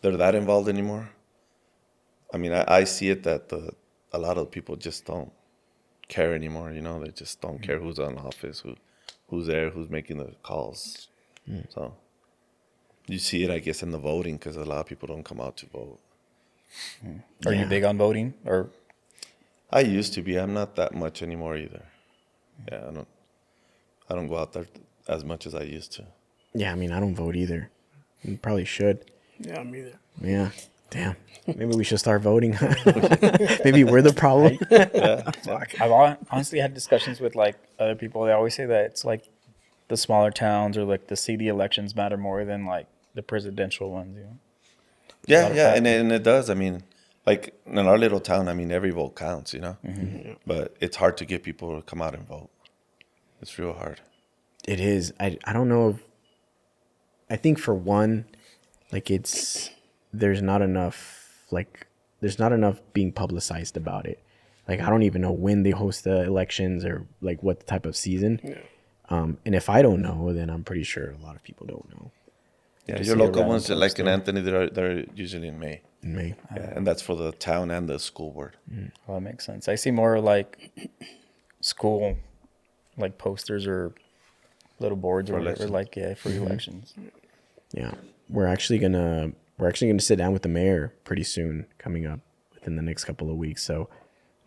they're that involved anymore. I mean, I see it that a lot of people just don't care anymore. They just don't care who's in office, who's there, who's making the calls. So you see it, I guess, in the voting because a lot of people don't come out to vote. Are you Yeah. big on voting or? I used to be. I'm not that much anymore either. Yeah, I don't go out there as much as I used to. Yeah, I mean, I don't vote either. You probably should. Yeah, me either. Yeah. Damn. Maybe we should start voting. Maybe we're the problem. I've honestly had discussions with like other people. They always say that it's like the smaller towns or like the city elections matter more than like the presidential ones. Yeah, lot of yeah, that. and it does. I mean, like in our little town, I mean, every vote counts, But it's hard to get people to come out and vote. It's real hard. It is. I don't know if. I think for one, like there's not enough being publicized about it. Like I don't even know when they host the elections or like what type of season. Yeah. And if I don't know, then I'm pretty sure a lot of people don't know. Yeah, Just your see local around ones, like in posting. Anthony, they're usually in May. In May. Yeah, and that's for the town and the school board. Well, that makes sense. I see more like school, like posters or little boards or For whatever, elections. like for elections. Yeah, we're actually gonna sit down with the mayor pretty soon, coming up within the next couple of weeks. So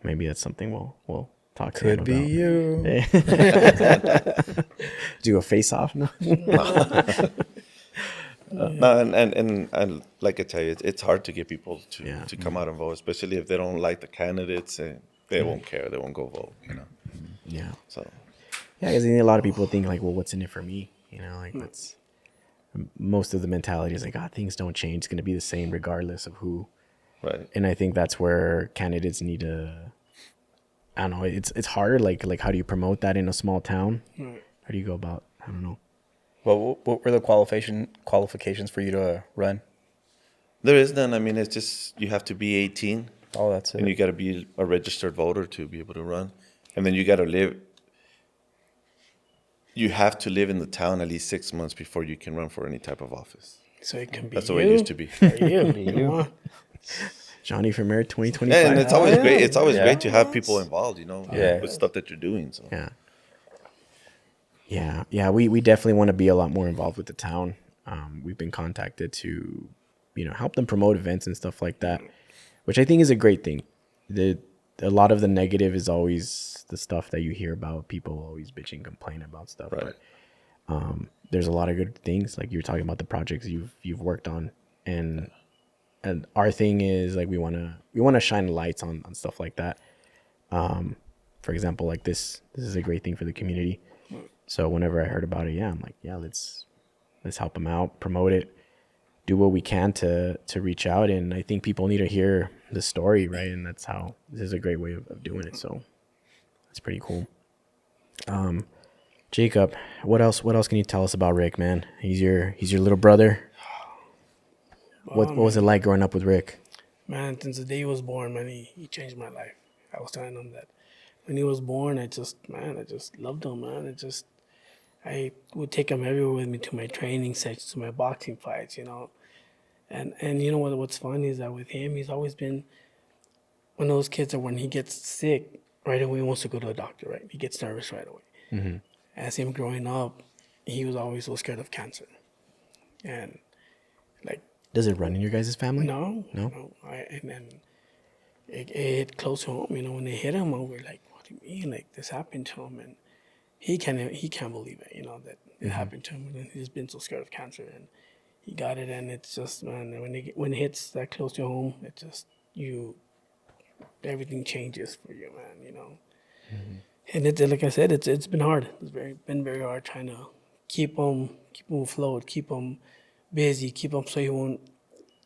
maybe that's something we'll talk to him Could be about. you. Do a face off? No. No, and like I tell you, it's hard to get people Yeah. to come out and vote, especially if they don't like the candidates and they won't care, they won't go vote. Yeah. So Yeah, because I think a lot of people think like, well, what's in it for me? Like that's most of the mentality is like, things don't change. It's going to be the same regardless of who. right. And I think that's where candidates need to. I don't know. It's harder. Like how do you promote that in a small town? How do you go about? I don't know. Well, what were the qualifications for you to run? There is none. I mean, it's just you have to be 18 Oh, that's it. and you got to be a registered voter to be able to run. And then you got to live. You have to live in the town at least 6 months before you can run for any type of office. So it can be That's the you. way it used to be. Or you. Come on. Johnny for mayor 2025. Yeah, and it's always great. It's always Yeah. great to have people involved, Yeah. with stuff that you're doing. So Yeah. We definitely want to be a lot more involved with the town. We've been contacted to, help them promote events and stuff like that, which I think is a great thing. A lot of the negative is always the stuff that you hear about. People always bitch and complain about stuff. Right. But there's a lot of good things, like you were talking about the projects you've worked on, and our thing is like we want to shine lights on stuff like that. For example, like this is a great thing for the community. So whenever I heard about it, I'm like, let's help them out, promote it, do what we can to reach out. And I think people need to hear the story, right? And that's how this is a great way of doing it. So that's pretty cool. Jacob, what else can you tell us about Rick, man? He's your little brother. What was it like growing up with Rick? Man, since the day he was born, man, he changed my life. I was telling him that when he was born, I just loved him, man. I would take him everywhere with me, to my training sessions, to my boxing fights, And you know what's funny is that with him, he's always been one of those kids that when he gets sick, right away he wants to go to a doctor, right? He gets nervous right away. Mm-hmm. As him growing up, he was always so scared of cancer. And like, Does it run in your guys' family? no. And then it hit close to home, when they hit him, we were like, what do you mean? Like, this happened to him. And he can't believe it, that it happened to him. And he's been so scared of cancer. And he got it, and it's just, man, when it hits that close to home, it just, everything changes for you, man, Mm-hmm. And it's like I said, it's been hard. It's been very hard trying to keep him afloat, keep him busy, keep him so he won't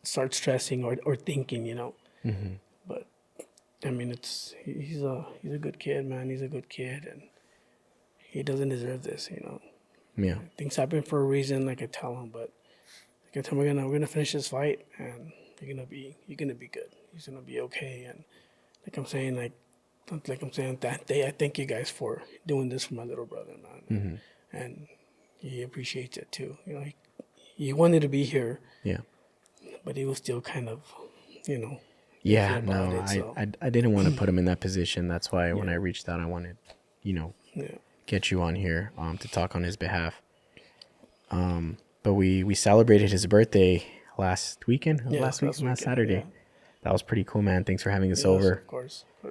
start stressing or thinking, Mm-hmm. But I mean, he's a good kid, man. He's a good kid, and he doesn't deserve this, Yeah. Things happen for a reason, like I tell him, but like I tell him, we're gonna finish this fight, and you're gonna be good. He's gonna be okay, and like I'm saying that day, I thank you guys for doing this for my little brother, man, Mm-hmm. and he appreciates it too. He wanted to be here, Yeah. but he was still kind of, Yeah, iffy no, about it, so. I didn't want to put him in that position. That's why when I reached out, I wanted, Yeah. get you on here to talk on his behalf. But we celebrated his birthday last weekend, Yeah, last weekend, Saturday. yeah. That was pretty cool, man. Thanks for having us Yes, over. Of course. I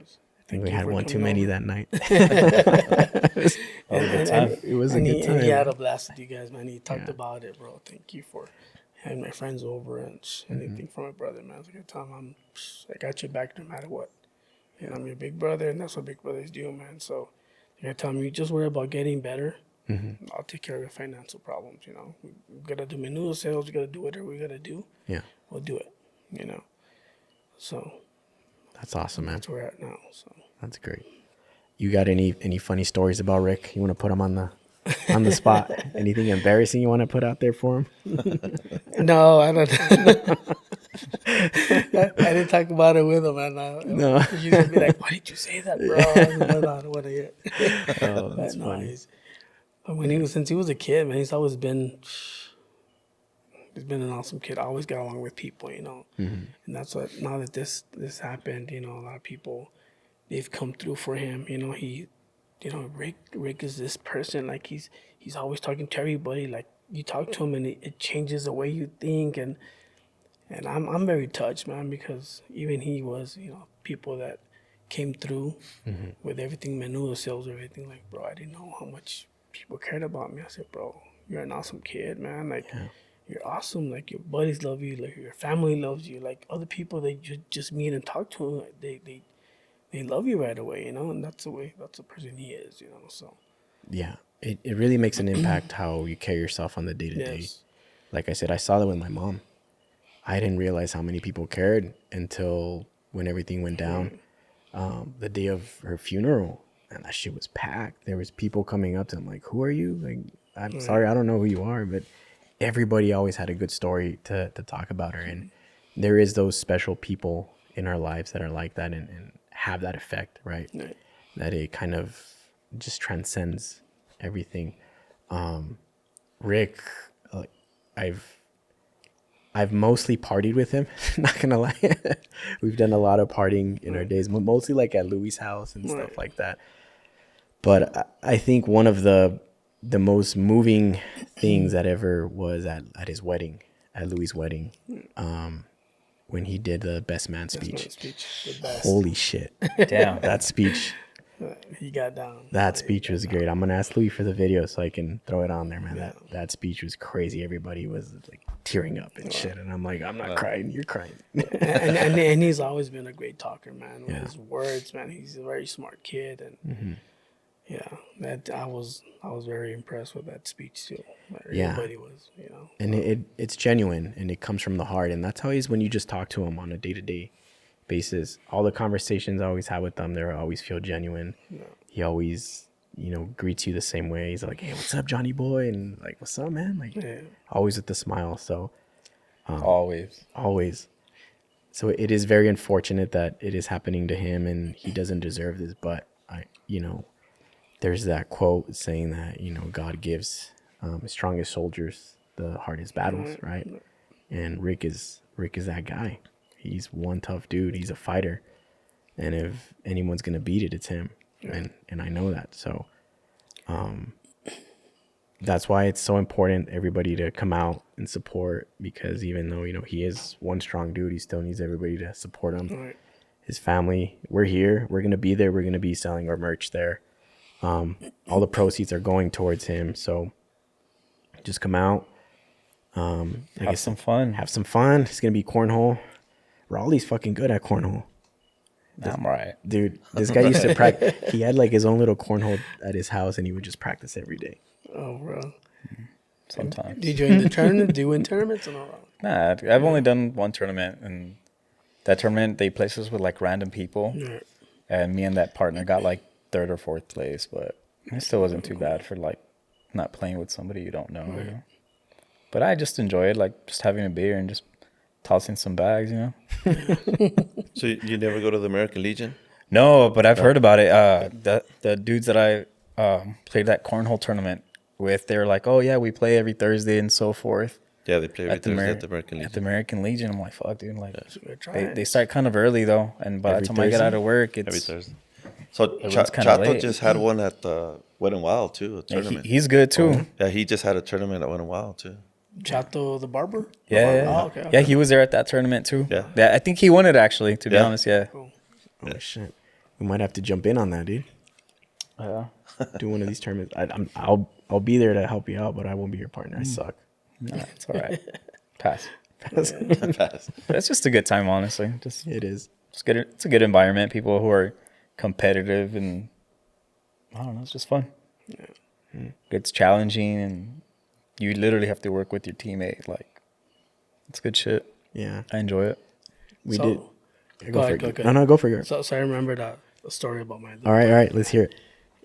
think we had one too many that night. That was a good time. It was a And good time. he had a blast with you guys, man. He talked Yeah. about it, bro. Thank you for having my friends over and anything for my brother, man. It's a good time. I got your back no matter what. And I'm your big brother, and that's what big brothers do, man. So you tell me, you just worry about getting better. Mm-hmm. I'll take care of your financial problems, We gotta do menudo sales. We gotta do whatever we gotta do. Yeah, We'll do it, So that's awesome, man. that's where we're at now. So That's great. You got any funny stories about Rick? You want to put him on the spot? Anything embarrassing you want to put out there for him? no, I don't. I didn't talk about it with him, and No. he's gonna be like, "Why did you say that, bro?" I don't want to hear. Oh, that's But funny. but since he was a kid, man, he's always been He's been an awesome kid. Always got along with people, you know. And that's what, now that this happened, you know, a lot of people, they've come through for him. You know, Rick is this person, like he's always talking to everybody. Like you talk to him and it changes the way you think, and I'm very touched, man, because even he was, you know, people that came through with everything, menudo sales, everything. Like, bro, I didn't know how much people cared about me. I said, bro, you're an awesome kid, man. Like, you're awesome. Like, your buddies love you. Like, your family loves you. Like, other people, they just meet and talk to him. They love you right away, you know. And that's the person he is, you know. So Yeah, it really makes an impact how you carry yourself on the day to day. yes, Like I said, I saw that with my mom. I didn't realize how many people cared until when everything went down. The day of her funeral, and that shit was packed. There was people coming up to him like, "Who are you?" Like, I'm sorry, I don't know who you are, but everybody always had a good story to talk about her. And there is those special people in our lives that are like that and have that effect, right? That it kind of just transcends everything. Rick, I've mostly partied with him. Not gonna lie, we've done a lot of partying in our days, mostly like at Louis' house and stuff like that. But I think one of the most moving things that ever was at his wedding, at Louis' wedding, when he did the best man speech. The best. Holy shit! Damn. That speech. He got down. That speech was great. I'm gonna ask Louis for the video so I can throw it on there, man. That speech was crazy. Everybody was like tearing up and shit, and I'm like, I'm not crying. You're crying. and he's always been a great talker, man. With his words, man. He's a very smart kid, and that I was very impressed with that speech too. Everybody was, you know. And it's genuine and it comes from the heart, and that's how he is when you just talk to him on a day-to-day basis. All the conversations I always have with them, they always feel genuine. He always, you know, greets you the same way. He's like, "Hey, what's up, Johnny boy?" And like, "What's up, man?" Like, always with the smile. So always. So it is very unfortunate that it is happening to him, and he doesn't deserve this. But there's that quote saying that, you know, God gives his strongest soldiers the hardest battles, right? And Rick is that guy. He's one tough dude. He's a fighter. And if anyone's going to beat it, it's him. And I know that. So that's why it's so important, everybody to come out and support, because even though, you know, he is one strong dude, he still needs everybody to support him. His family, we're here. We're going to be there. We're going to be selling our merch there. All the proceeds are going towards him. So just come out. Have some fun. Have some fun. It's going to be cornhole. Raleigh's fucking good at cornhole. I'm right. Dude, this guy used to practice. He had like his own little cornhole at his house, and he would just practice every day. Oh, bro. Sometimes. Do you join the tournament? Do you win tournaments or not? Nah, I've only done one tournament, and that tournament, they placed us with like random people. And me and that partner got like 3rd or 4th place, but it still wasn't too bad for like not playing with somebody you don't know. You know? But I just enjoy it, like just having a beer and just tossing some bags, you know. So you never go to the American Legion? No, but I've heard about it. The dudes that I played that cornhole tournament with, they were like, "Oh yeah, we play every Thursday and so forth." Yeah, they play every Thursday at the American Legion. At the American Legion, I'm like, "Fuck, dude!" Like, Yeah. they start kind of early though, and by Every the time I get out of work, it's Every Thursday. So Everyone's kinda Chato late. just had one at the Wet n Wild too, a tournament. he's good too. Yeah, he just had a tournament at Wet n Wild too. Chato the barber? Yeah, Oh, okay. yeah, he was there at that tournament too. Yeah. I think he won it actually. To be Yeah. honest, yeah. Cool. Oh shit, we might have to jump in on that, dude. Yeah. Do one of these tournaments. I'll be there to help you out, but I won't be your partner. I suck. Nah, it's all right. Pass. Fast. But it's just a good time, honestly. Just It is. it's good. It's a good environment. People who are competitive, and I don't know, it's just fun. It's challenging, and you literally have to work with your teammate. Like, it's good shit. Yeah, I enjoy it. we So- did. Yeah, Go for ahead, it. go ahead. No, go for yours. So I remembered a story about my. All right. Let's hear it.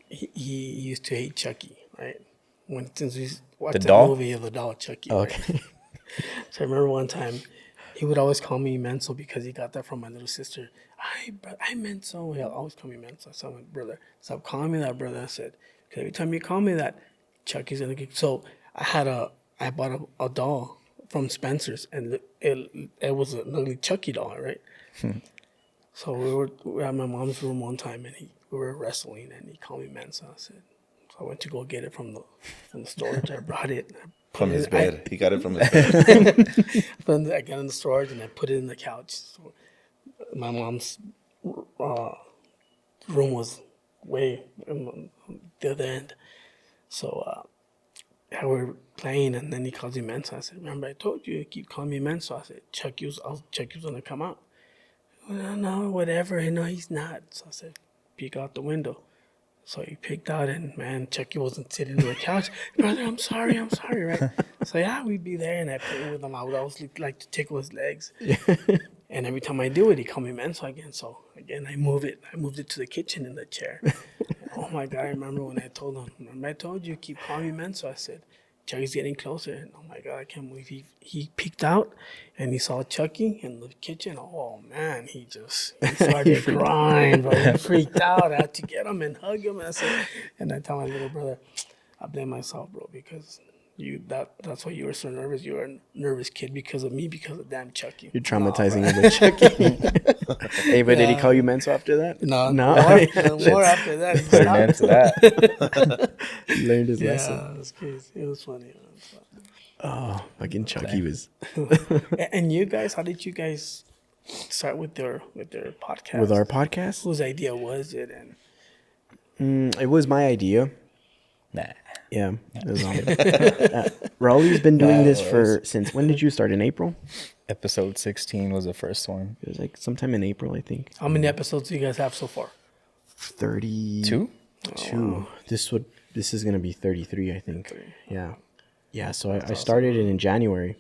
He used to hate Chucky, right? Since we watched the doll? movie of the doll Chucky. Oh, right? okay. So I remember one time he would always call me Menso because he got that from my little sister. I'm Menso. He'll always call me Menso. I said, my brother, stop calling me that, brother. I said, because every time you call me that, Chucky's gonna get. So I bought a doll from Spencer's, and it was an ugly Chucky doll, right? So we were at my mom's room one time, and we were wrestling, and he called me Mensa. So I went to go get it from the storage. I brought it. From his bed. He got it from his bed. I got in the storage, and I put it in the couch. So my mom's room was way on the other end. So we were playing, and then he calls me Mensa. I said, remember I told you, keep calling me Mensa. I said, Chucky's going to come out. No, whatever. He's not. So I said, peek out the window. So he peeked out, and man, Chucky wasn't sitting on the couch. Brother, I'm sorry, right? So yeah, we'd be there, and I played with him. I would always like to tickle his legs. And every time I do it, he called me Mensa again. So again, I moved it to the kitchen in the chair. Oh my God, I remember when I told him, remember I told you, keep calling me Mensa. I said, Chucky's getting closer. And oh my God, I can't believe he peeked out and he saw Chucky in the kitchen. Oh man, he started crying, bro. He freaked out. I had to get him and hug him. And I tell my little brother, I blame myself, bro, because that's why you were so nervous. You were a nervous kid because of me, because of damn Chucky. You're traumatizing him with Chucky. Hey, but did he call you Mensa after that? No. More after that. He Put an end to that. He learned his lesson. Yeah, it was crazy. It was funny. Oh, fucking Chucky was. And you guys, how did you guys start with their podcast? With our podcast? Whose idea was it? And It was my idea. Nah. Yeah, it was on Raul's been doing this since when did you start? In April? Episode 16 was the first one. It was like sometime in April, I think. how many episodes do you guys have so far? 32. wow. This is gonna be 33, I think. Yeah. So I started it in January.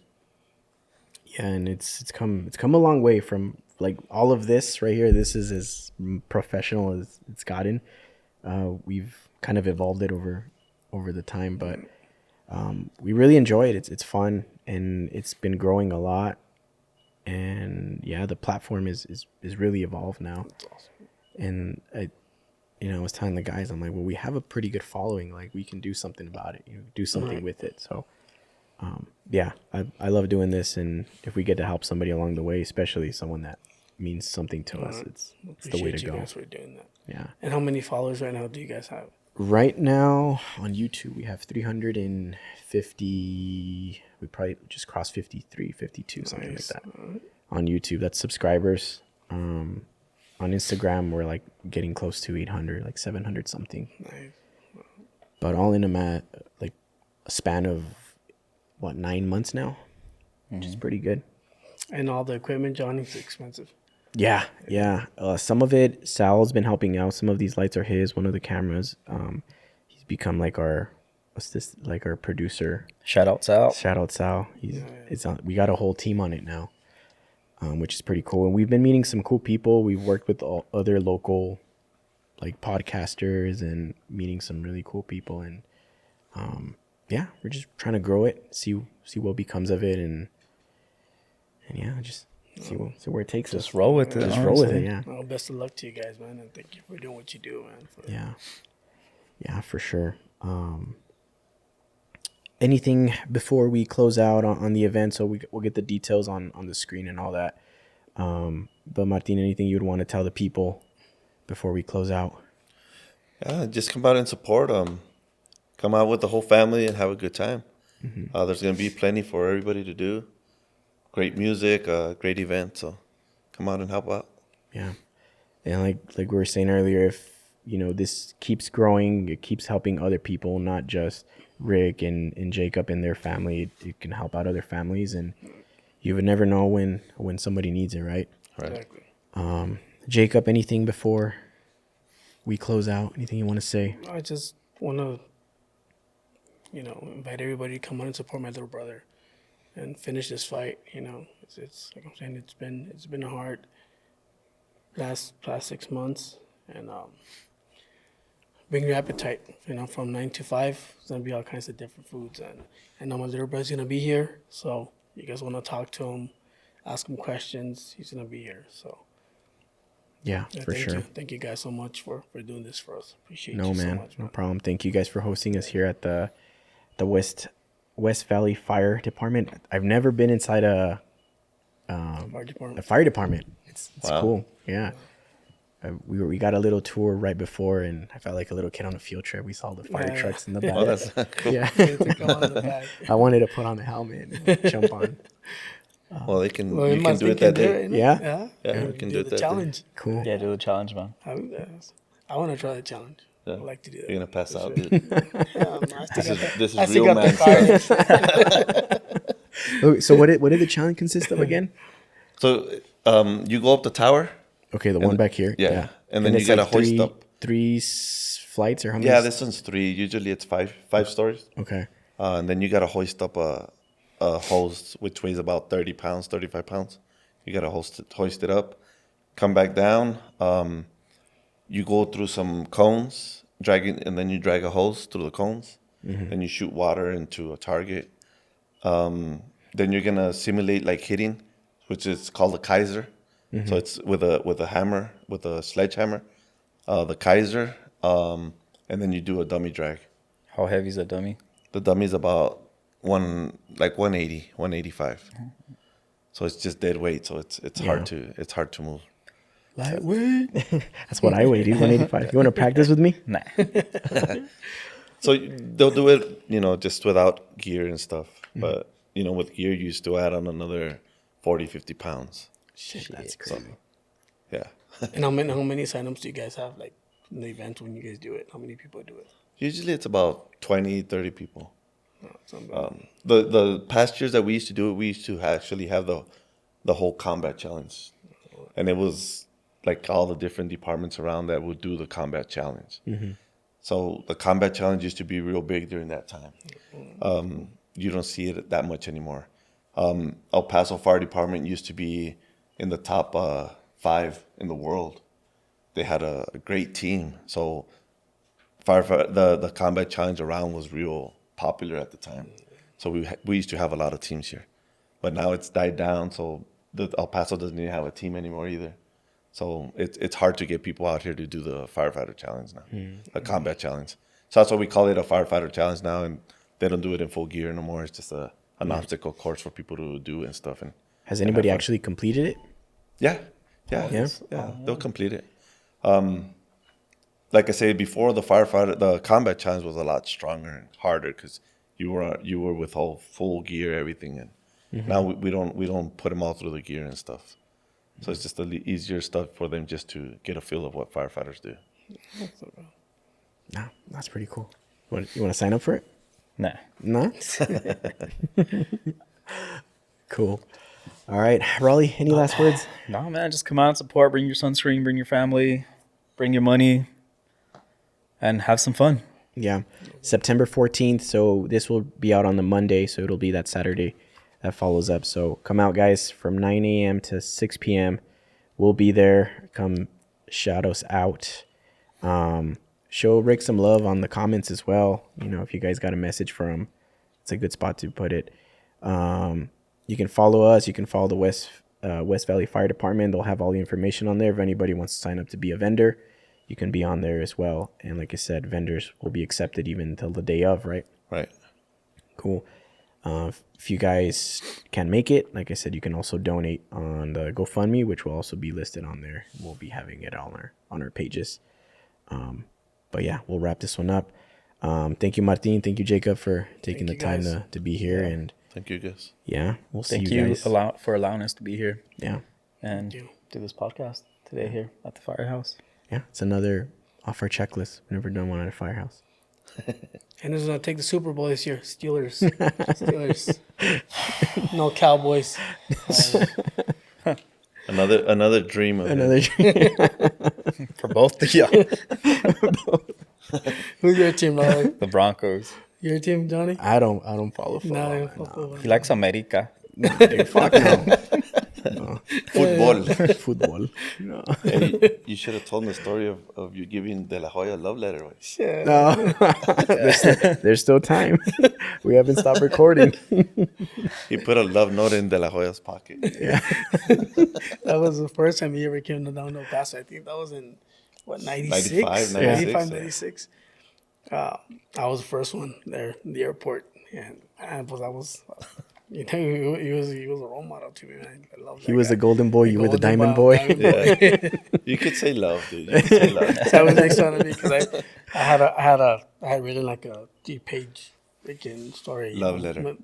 Yeah, and it's come a long way from like all of this right here. This is as professional as it's gotten. We've kind of evolved it over the time, but we really enjoy it. It's fun, and it's been growing a lot. And yeah, the platform is really evolved now. That's awesome. And I was telling the guys, I'm like, well, we have a pretty good following. Like, we can do something about it. Do something with it. So, yeah, I love doing this, and if we get to help somebody along the way, especially someone that means something to us, it's the way to Appreciate go. you guys for doing that. Yeah. And how many followers right now do you guys have? Right now on YouTube, we have 350. We probably just crossed 53, 52, something like that. On YouTube, that's subscribers. On Instagram, we're like getting close to 800, like 700 something. Nice. But all in a span of 9 months now, which is pretty good. And all the equipment, Johnny's expensive. Yeah. Some of it, Sal's been helping out. Some of these lights are his. One of the cameras, he's become like our producer. Shout out Sal. Shout out Sal. We got a whole team on it now, which is pretty cool. And we've been meeting some cool people. We've worked with other local, like, podcasters and meeting some really cool people. And yeah, we're just trying to grow it, see what becomes of it, and yeah, just see where it takes us. Just roll with it. Just roll with it. Yeah. Well, best of luck to you guys, man, and thank you for doing what you do, man. Yeah, for sure. Anything before we close out on the event, so we'll get the details on the screen and all that. But Martin, anything you'd want to tell the people before we close out? Yeah, just come out and support. Come out with the whole family and have a good time. Mm-hmm. There's going to be plenty for everybody to do. Great music, great event. So come out and help out. Yeah. And like we were saying earlier, if this keeps growing, it keeps helping other people, not just Rick and Jacob and their family. It can help out other families, and you would never know when somebody needs it, right? Exactly. Jacob, anything before we close out? Anything you want to say? I just want to, invite everybody to come on and support my little brother and finish this fight. It's like I'm saying, it's been a hard last 6 months, and bring your appetite. From 9 to 5, it's gonna be all kinds of different foods, and I know my little brother's gonna be here. So you guys want to talk to him, ask him questions. He's gonna be here. So yeah, for sure. Thank you guys so much for doing this for us. Appreciate you so man. much. No problem. Thank you guys for hosting us here at the West West Valley Fire Department. I've never been inside a fire department. It's Wow. cool. Yeah. We got a little tour right before, and I felt like a little kid on a field trip. We saw the fire trucks in the back. Oh, that's cool. Yeah. To come on the back. I wanted to put on the helmet and jump on. Well, you can Well, do it that day. Yeah? Yeah, we can do it the that day. challenge. Cool. Yeah, do the challenge, man. I want to try the challenge. Yeah. I'd like to do that. You're gonna pass out, dude. This I is still real got man the stuff. courage. Oh, so what did the challenge consist of again? So, you go up the tower. Okay, the one back here. Yeah. And then you it's gotta hoist up. three flights or how many? Yeah, this one's 3. Usually it's five stories. Okay. And then you gotta hoist up a hose which weighs about 30 pounds, 35 pounds. You gotta hoist it up, come back down. You go through some cones, and then you drag a hose through the cones. Then you shoot water into a target. Then you're gonna simulate like hitting, which is called a Kaiser. So it's with a hammer, with a sledgehammer, the Kaiser, and then you do a dummy drag. How heavy is that dummy? The dummy's about 180, 185. So it's just dead weight. So it's hard to move. Lightweight. That's what I weigh, dude. 185. You want to practice with me? Nah. So they'll do it, just without gear and stuff. But with gear, you still add on another 40, 50 pounds. Shit, that's crazy. Yeah. And how many signups do you guys have, like, in the event when you guys do it? How many people do it? Usually it's about 20, 30 people. Oh, it's unbelievable. The past years that we used to do it, we used to actually have the whole combat challenge. And it was like all the different departments around that would do the combat challenge. So the combat challenge used to be real big during that time. You don't see it that much anymore. El Paso Fire Department used to be in the top 5 in the world. They had a great team. So the combat challenge around was real popular at the time. So we used to have a lot of teams here. But now it's died down, so El Paso doesn't even have a team anymore either. So it's hard to get people out here to do the firefighter challenge now, the combat challenge. So that's why we call it a firefighter challenge now, and they don't do it in full gear no more. It's just an obstacle course for people to do and stuff. And Has anybody actually completed it? yeah, they'll complete it. Like I said before, the combat challenge was a lot stronger and harder because you were with all full gear, everything, and now we don't put them all through the gear and stuff. So it's just easier stuff for them just to get a feel of what firefighters do. No, that's pretty cool. You want to sign up for it? Nah. No? Cool. All right. Raleigh, any last words? No, man, just come out and support. Bring your sunscreen, bring your family, bring your money, and have some fun. Yeah. September 14th. So this will be out on the Monday. So it'll be that Saturday that follows up. So come out, guys, from 9 a.m. to 6 p.m. We'll be there. Come shout us out. Show Rick some love on the comments as well. If you guys got a message for him, it's a good spot to put it. You can follow us. You can follow the West Valley Fire Department. They'll have all the information on there. If anybody wants to sign up to be a vendor, you can be on there as well. And like I said, vendors will be accepted even until the day of, right? Right. Cool. If you guys can make it, like I said, you can also donate on the GoFundMe, which will also be listed on there. We'll be having it on our pages. But yeah, we'll wrap this one up. Thank you, Martin. Thank you, Jacob, for taking the time to be here. Yeah. And thank you, guys. Yeah, we'll see you guys. Thank you for allowing us to be here. Yeah. And do this podcast today here at the firehouse. Yeah, it's another off our checklist. We've never done one at a firehouse. And who's going to take the Super Bowl this year? Steelers. No Cowboys. Another dream of another dream. For both of y'all. Who's your team, Riley? The Broncos. Your team, Johnny? I don't follow football. No, football. He likes America. Dude, fuck no. Football. No. Hey, you should have told me the story of you giving De La Hoya a love letter. Shit. No. there's still time. We haven't stopped recording. He put a love note in De La Hoya's pocket. Yeah. That was the first time he ever came down to El Paso. I think that was in, 96? 95, 96. 96. I was the first one there in the airport. and was I was, he was a role model to me, man. I love that He was guy. the golden boy. You were the golden diamond boy. diamond boy. You could say love, dude. You could say love. So I was next fun of me because I had written like a 3-page freaking story. Love letter.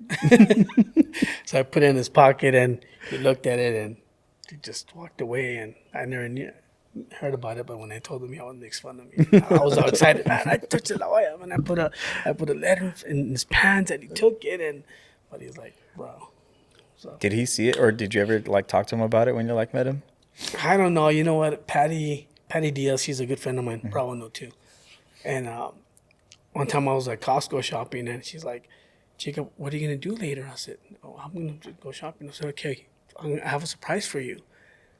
So I put it in his pocket and he looked at it and he just walked away, and I never heard about it. But when I told him, he always makes fun of me. I was all excited, man. I touched the La Jolla, and I put a letter in his pants, and he took it, but he's like, bro. So Did he see it, or did you ever like talk to him about it when you like met him? I don't know. You know what? Patty Diaz, she's a good friend of mine. Probably know too. And one time I was at Costco shopping, and she's like, Jacob, what are you going to do later? I said, oh, I'm going to go shopping. I said, okay, I have a surprise for you.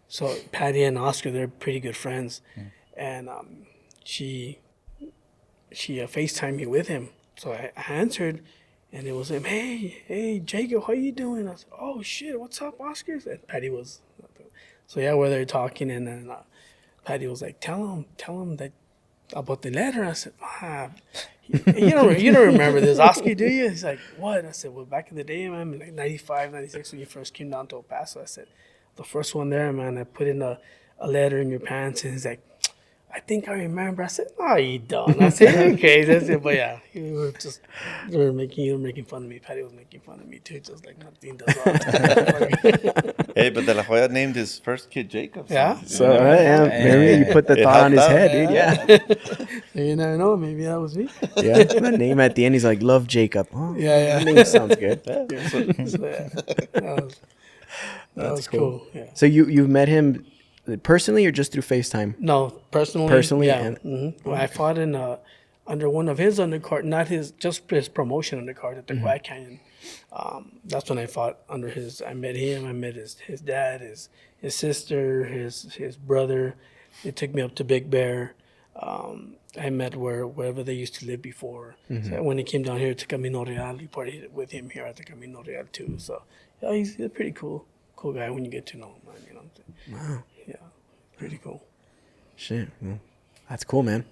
So Patty and Oscar, they're pretty good friends. And she FaceTimed me with him. So I answered, and it was him. Hey, Jacob, how you doing? I said, oh, shit, what's up, Oscar? And Patty was, so yeah, we're there talking, and then Patty was like, tell him that about the letter. I said, you don't remember this, Oscar, do you? He's like, what? I said, well, back in the day, man, like 95, 96, when you first came down to El Paso, I said, the first one there, man, I put in a letter in your pants, and he's like, I think I remember. I said, no, you don't. I said, okay. That's it. But yeah, you were making fun of me. Patty was making fun of me too, just like Martin does all the time. Hey, but De La Hoya named his first kid Jacob. Yeah. So maybe you put the It thought on his helped head, out. dude. Yeah. You never know. Maybe that was me. Yeah. The name at the end, he's like, love Jacob. Oh, Yeah. that name sounds good. So, yeah, that was cool. Yeah. So you've met him personally or just through FaceTime? No, personally. Personally, yeah. and- Well, I fought in under one of his undercard, not just his promotion undercard at the Quad Canyon. That's when I fought under his. I met him. I met his dad, his sister, his brother. They took me up to Big Bear. I met wherever they used to live before. So when he came down here to Camino Real, he partied with him here at the Camino Real too. So yeah, he's a pretty cool guy when you get to know him, man. You know what I'm saying? Wow. Yeah, pretty cool. Shit. Well, that's cool, man.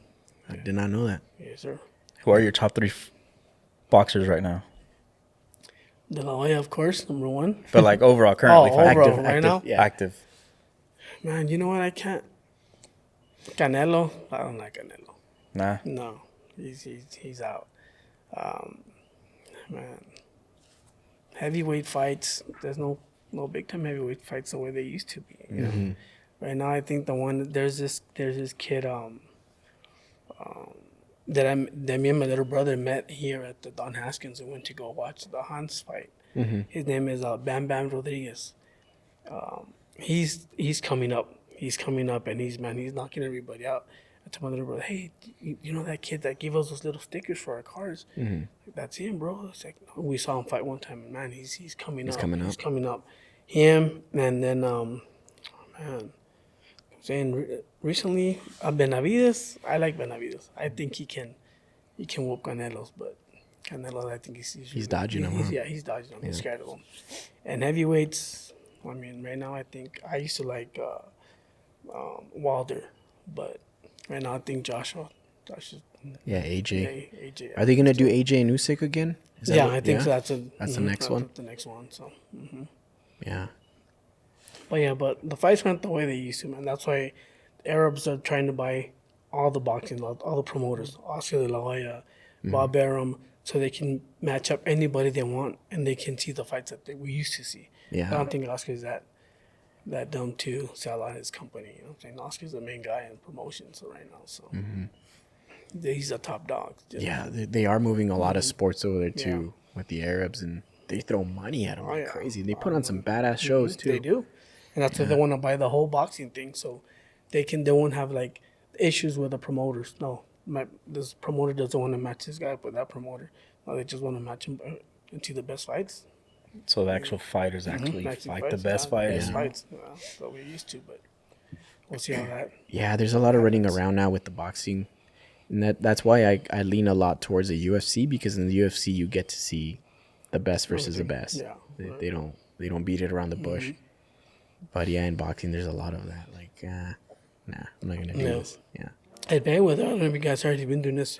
I did not know that. Yes, sir. Who are your top three boxers right now? De La Hoya, of course, number one. But like overall, currently, overall, active, right now? Yeah. active. Man, you know what? I can't. Canelo, I don't like Canelo. Nah. No, he's out. Man, heavyweight fights. There's no big time heavyweight fights the way they used to be. You know? Right now, I think there's this kid that me and my little brother met here at the Don Haskins and went to go watch the Hans fight. His name is Bam Bam Rodriguez. He's coming up. He's coming up, and he's knocking everybody out. I told my little brother, hey, you know that kid that gave us those little stickers for our cars? That's him, bro. It's like, no. We saw him fight one time, and man, he's coming up. He's coming up. Him, and then man, I'm saying recently, Benavides. I like Benavides. I think he can whoop Canelo's, but Canelo, I think he's dodging him, huh? Yeah, he's dodging him. He's scared of him. And heavyweights, I mean, right now I think I used to like Wilder, but right now I think Joshua. Yeah, AJ. AJ. Are they gonna do AJ and Usyk again? Is that Yeah, what- I think so. That's the next one? The next one. So. Yeah. But the fights went the way they used to, man. That's why the Arabs are trying to buy all the boxing, all the promoters, Oscar De La Hoya, Bob Arum, so they can match up anybody they want and they can see the fights that we used to see. Yeah. I don't think Oscar's that dumb to sell out his company. You know what I'm saying? Oscar's the main guy in promotions right now, so he's a top dog. Yeah, they are moving a lot of sports over there too with the Arabs, and they throw money at them like yeah. crazy. They put on some badass shows too. They do, and that's why they want to buy the whole boxing thing, so they won't have like issues with the promoters. No, this promoter doesn't want to match this guy with that promoter. No, they just want to match him into the best fights. So the actual fighters actually Matching fight fights, the best yeah, fighters. Best fights. Yeah, that's what we're used to, but we'll see how that. Yeah, there's a lot of running around now with the boxing, and that's why I lean a lot towards the UFC, because in the UFC you get to see the best versus the best. Yeah, They don't beat it around the bush. But yeah, in boxing there's a lot of that. Like, nah, I'm not gonna do this. Yeah. Hey, Mayweather, I don't know if you guys heard, he's been doing his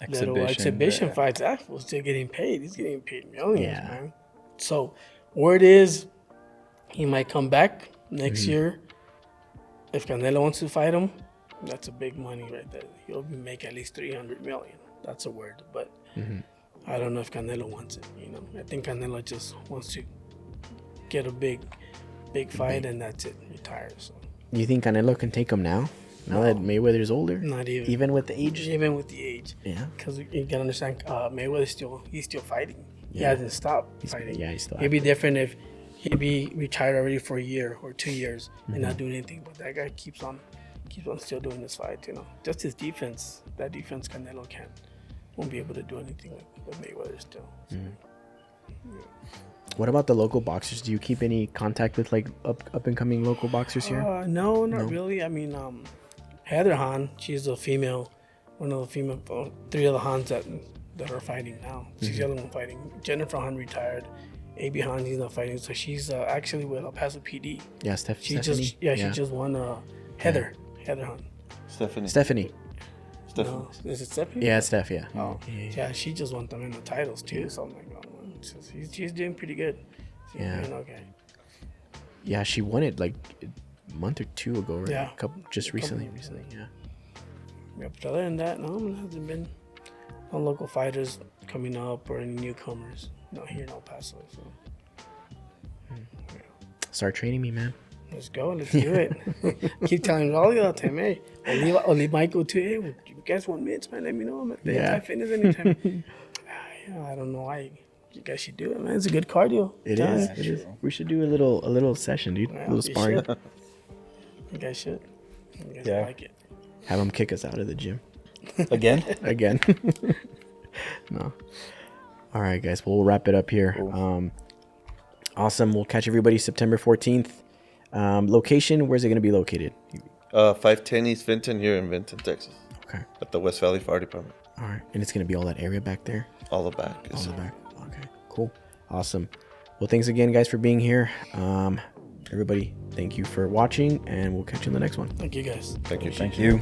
little exhibition fights. That was still getting paid. He's getting paid millions, man. So, word is he might come back next year. If Canelo wants to fight him, that's a big money right there. He'll be making at least $300 million. That's a word, but I don't know if Canelo wants it. You know, I think Canelo just wants to get a big fight and that's it. Retire. So. Do you think Canelo can take him now? Now that Mayweather's older? Not even. Even with the age? Even with the age. Yeah. Because you gotta understand, Mayweather's still fighting. He hasn't stopped fighting. Yeah, he's still. It'd be different if he'd be retired already for a year or 2 years and not doing anything. But that guy keeps on still doing this fight. You know, just his defense. That defense, Canelo won't be able to do anything with Mayweather still. So, What about the local boxers? Do you keep any contact with like up and coming local boxers here? No, not really. I mean, Heather Han, she's a female, one of the female, 3 of the Hans that are fighting now. She's the other one fighting. Jennifer Han retired. A.B. Han, he's not fighting, so she's actually with El Paso PD. Yeah, She Stephanie. just won Heather Han. Stephanie. No, is it Stephanie? Yeah, it's Steph. Yeah. Oh, yeah. She just won them in the titles too. So I'm like, oh, man, she's doing pretty good. She's doing okay. Yeah, she won it like a month or 2 ago, right? Yeah. Recently. Yeah. Yeah, but other than that, no, there hasn't been no local fighters coming up or any newcomers. Not here in El Paso. So. Start training me, man. Let's go. Let's do it. Keep telling all the time, hey, Oli might go to, hey, would you guys want mitts, man? Let me know. I'm at the Anti-Fitness anytime. I don't know why. You guys should do it, man. It's a good cardio. It is. We should do a little session, dude. Yeah, a little sparring. You guys should. You guys like it. Have them kick us out of the gym. Again? Again. No. All right, guys. Well, we'll wrap it up here. Cool. Awesome. We'll catch everybody September 14th. Location, where's it going to be located? 510 East Vinton here in Vinton, Texas. Okay. At the West Valley Fire Department. All right. And it's going to be all that area back there? All the back. All the back. Okay. Cool. Awesome. Well, thanks again, guys, for being here. Everybody, thank you for watching, and we'll catch you in the next one. Thank you, guys. Thank you. Thank you.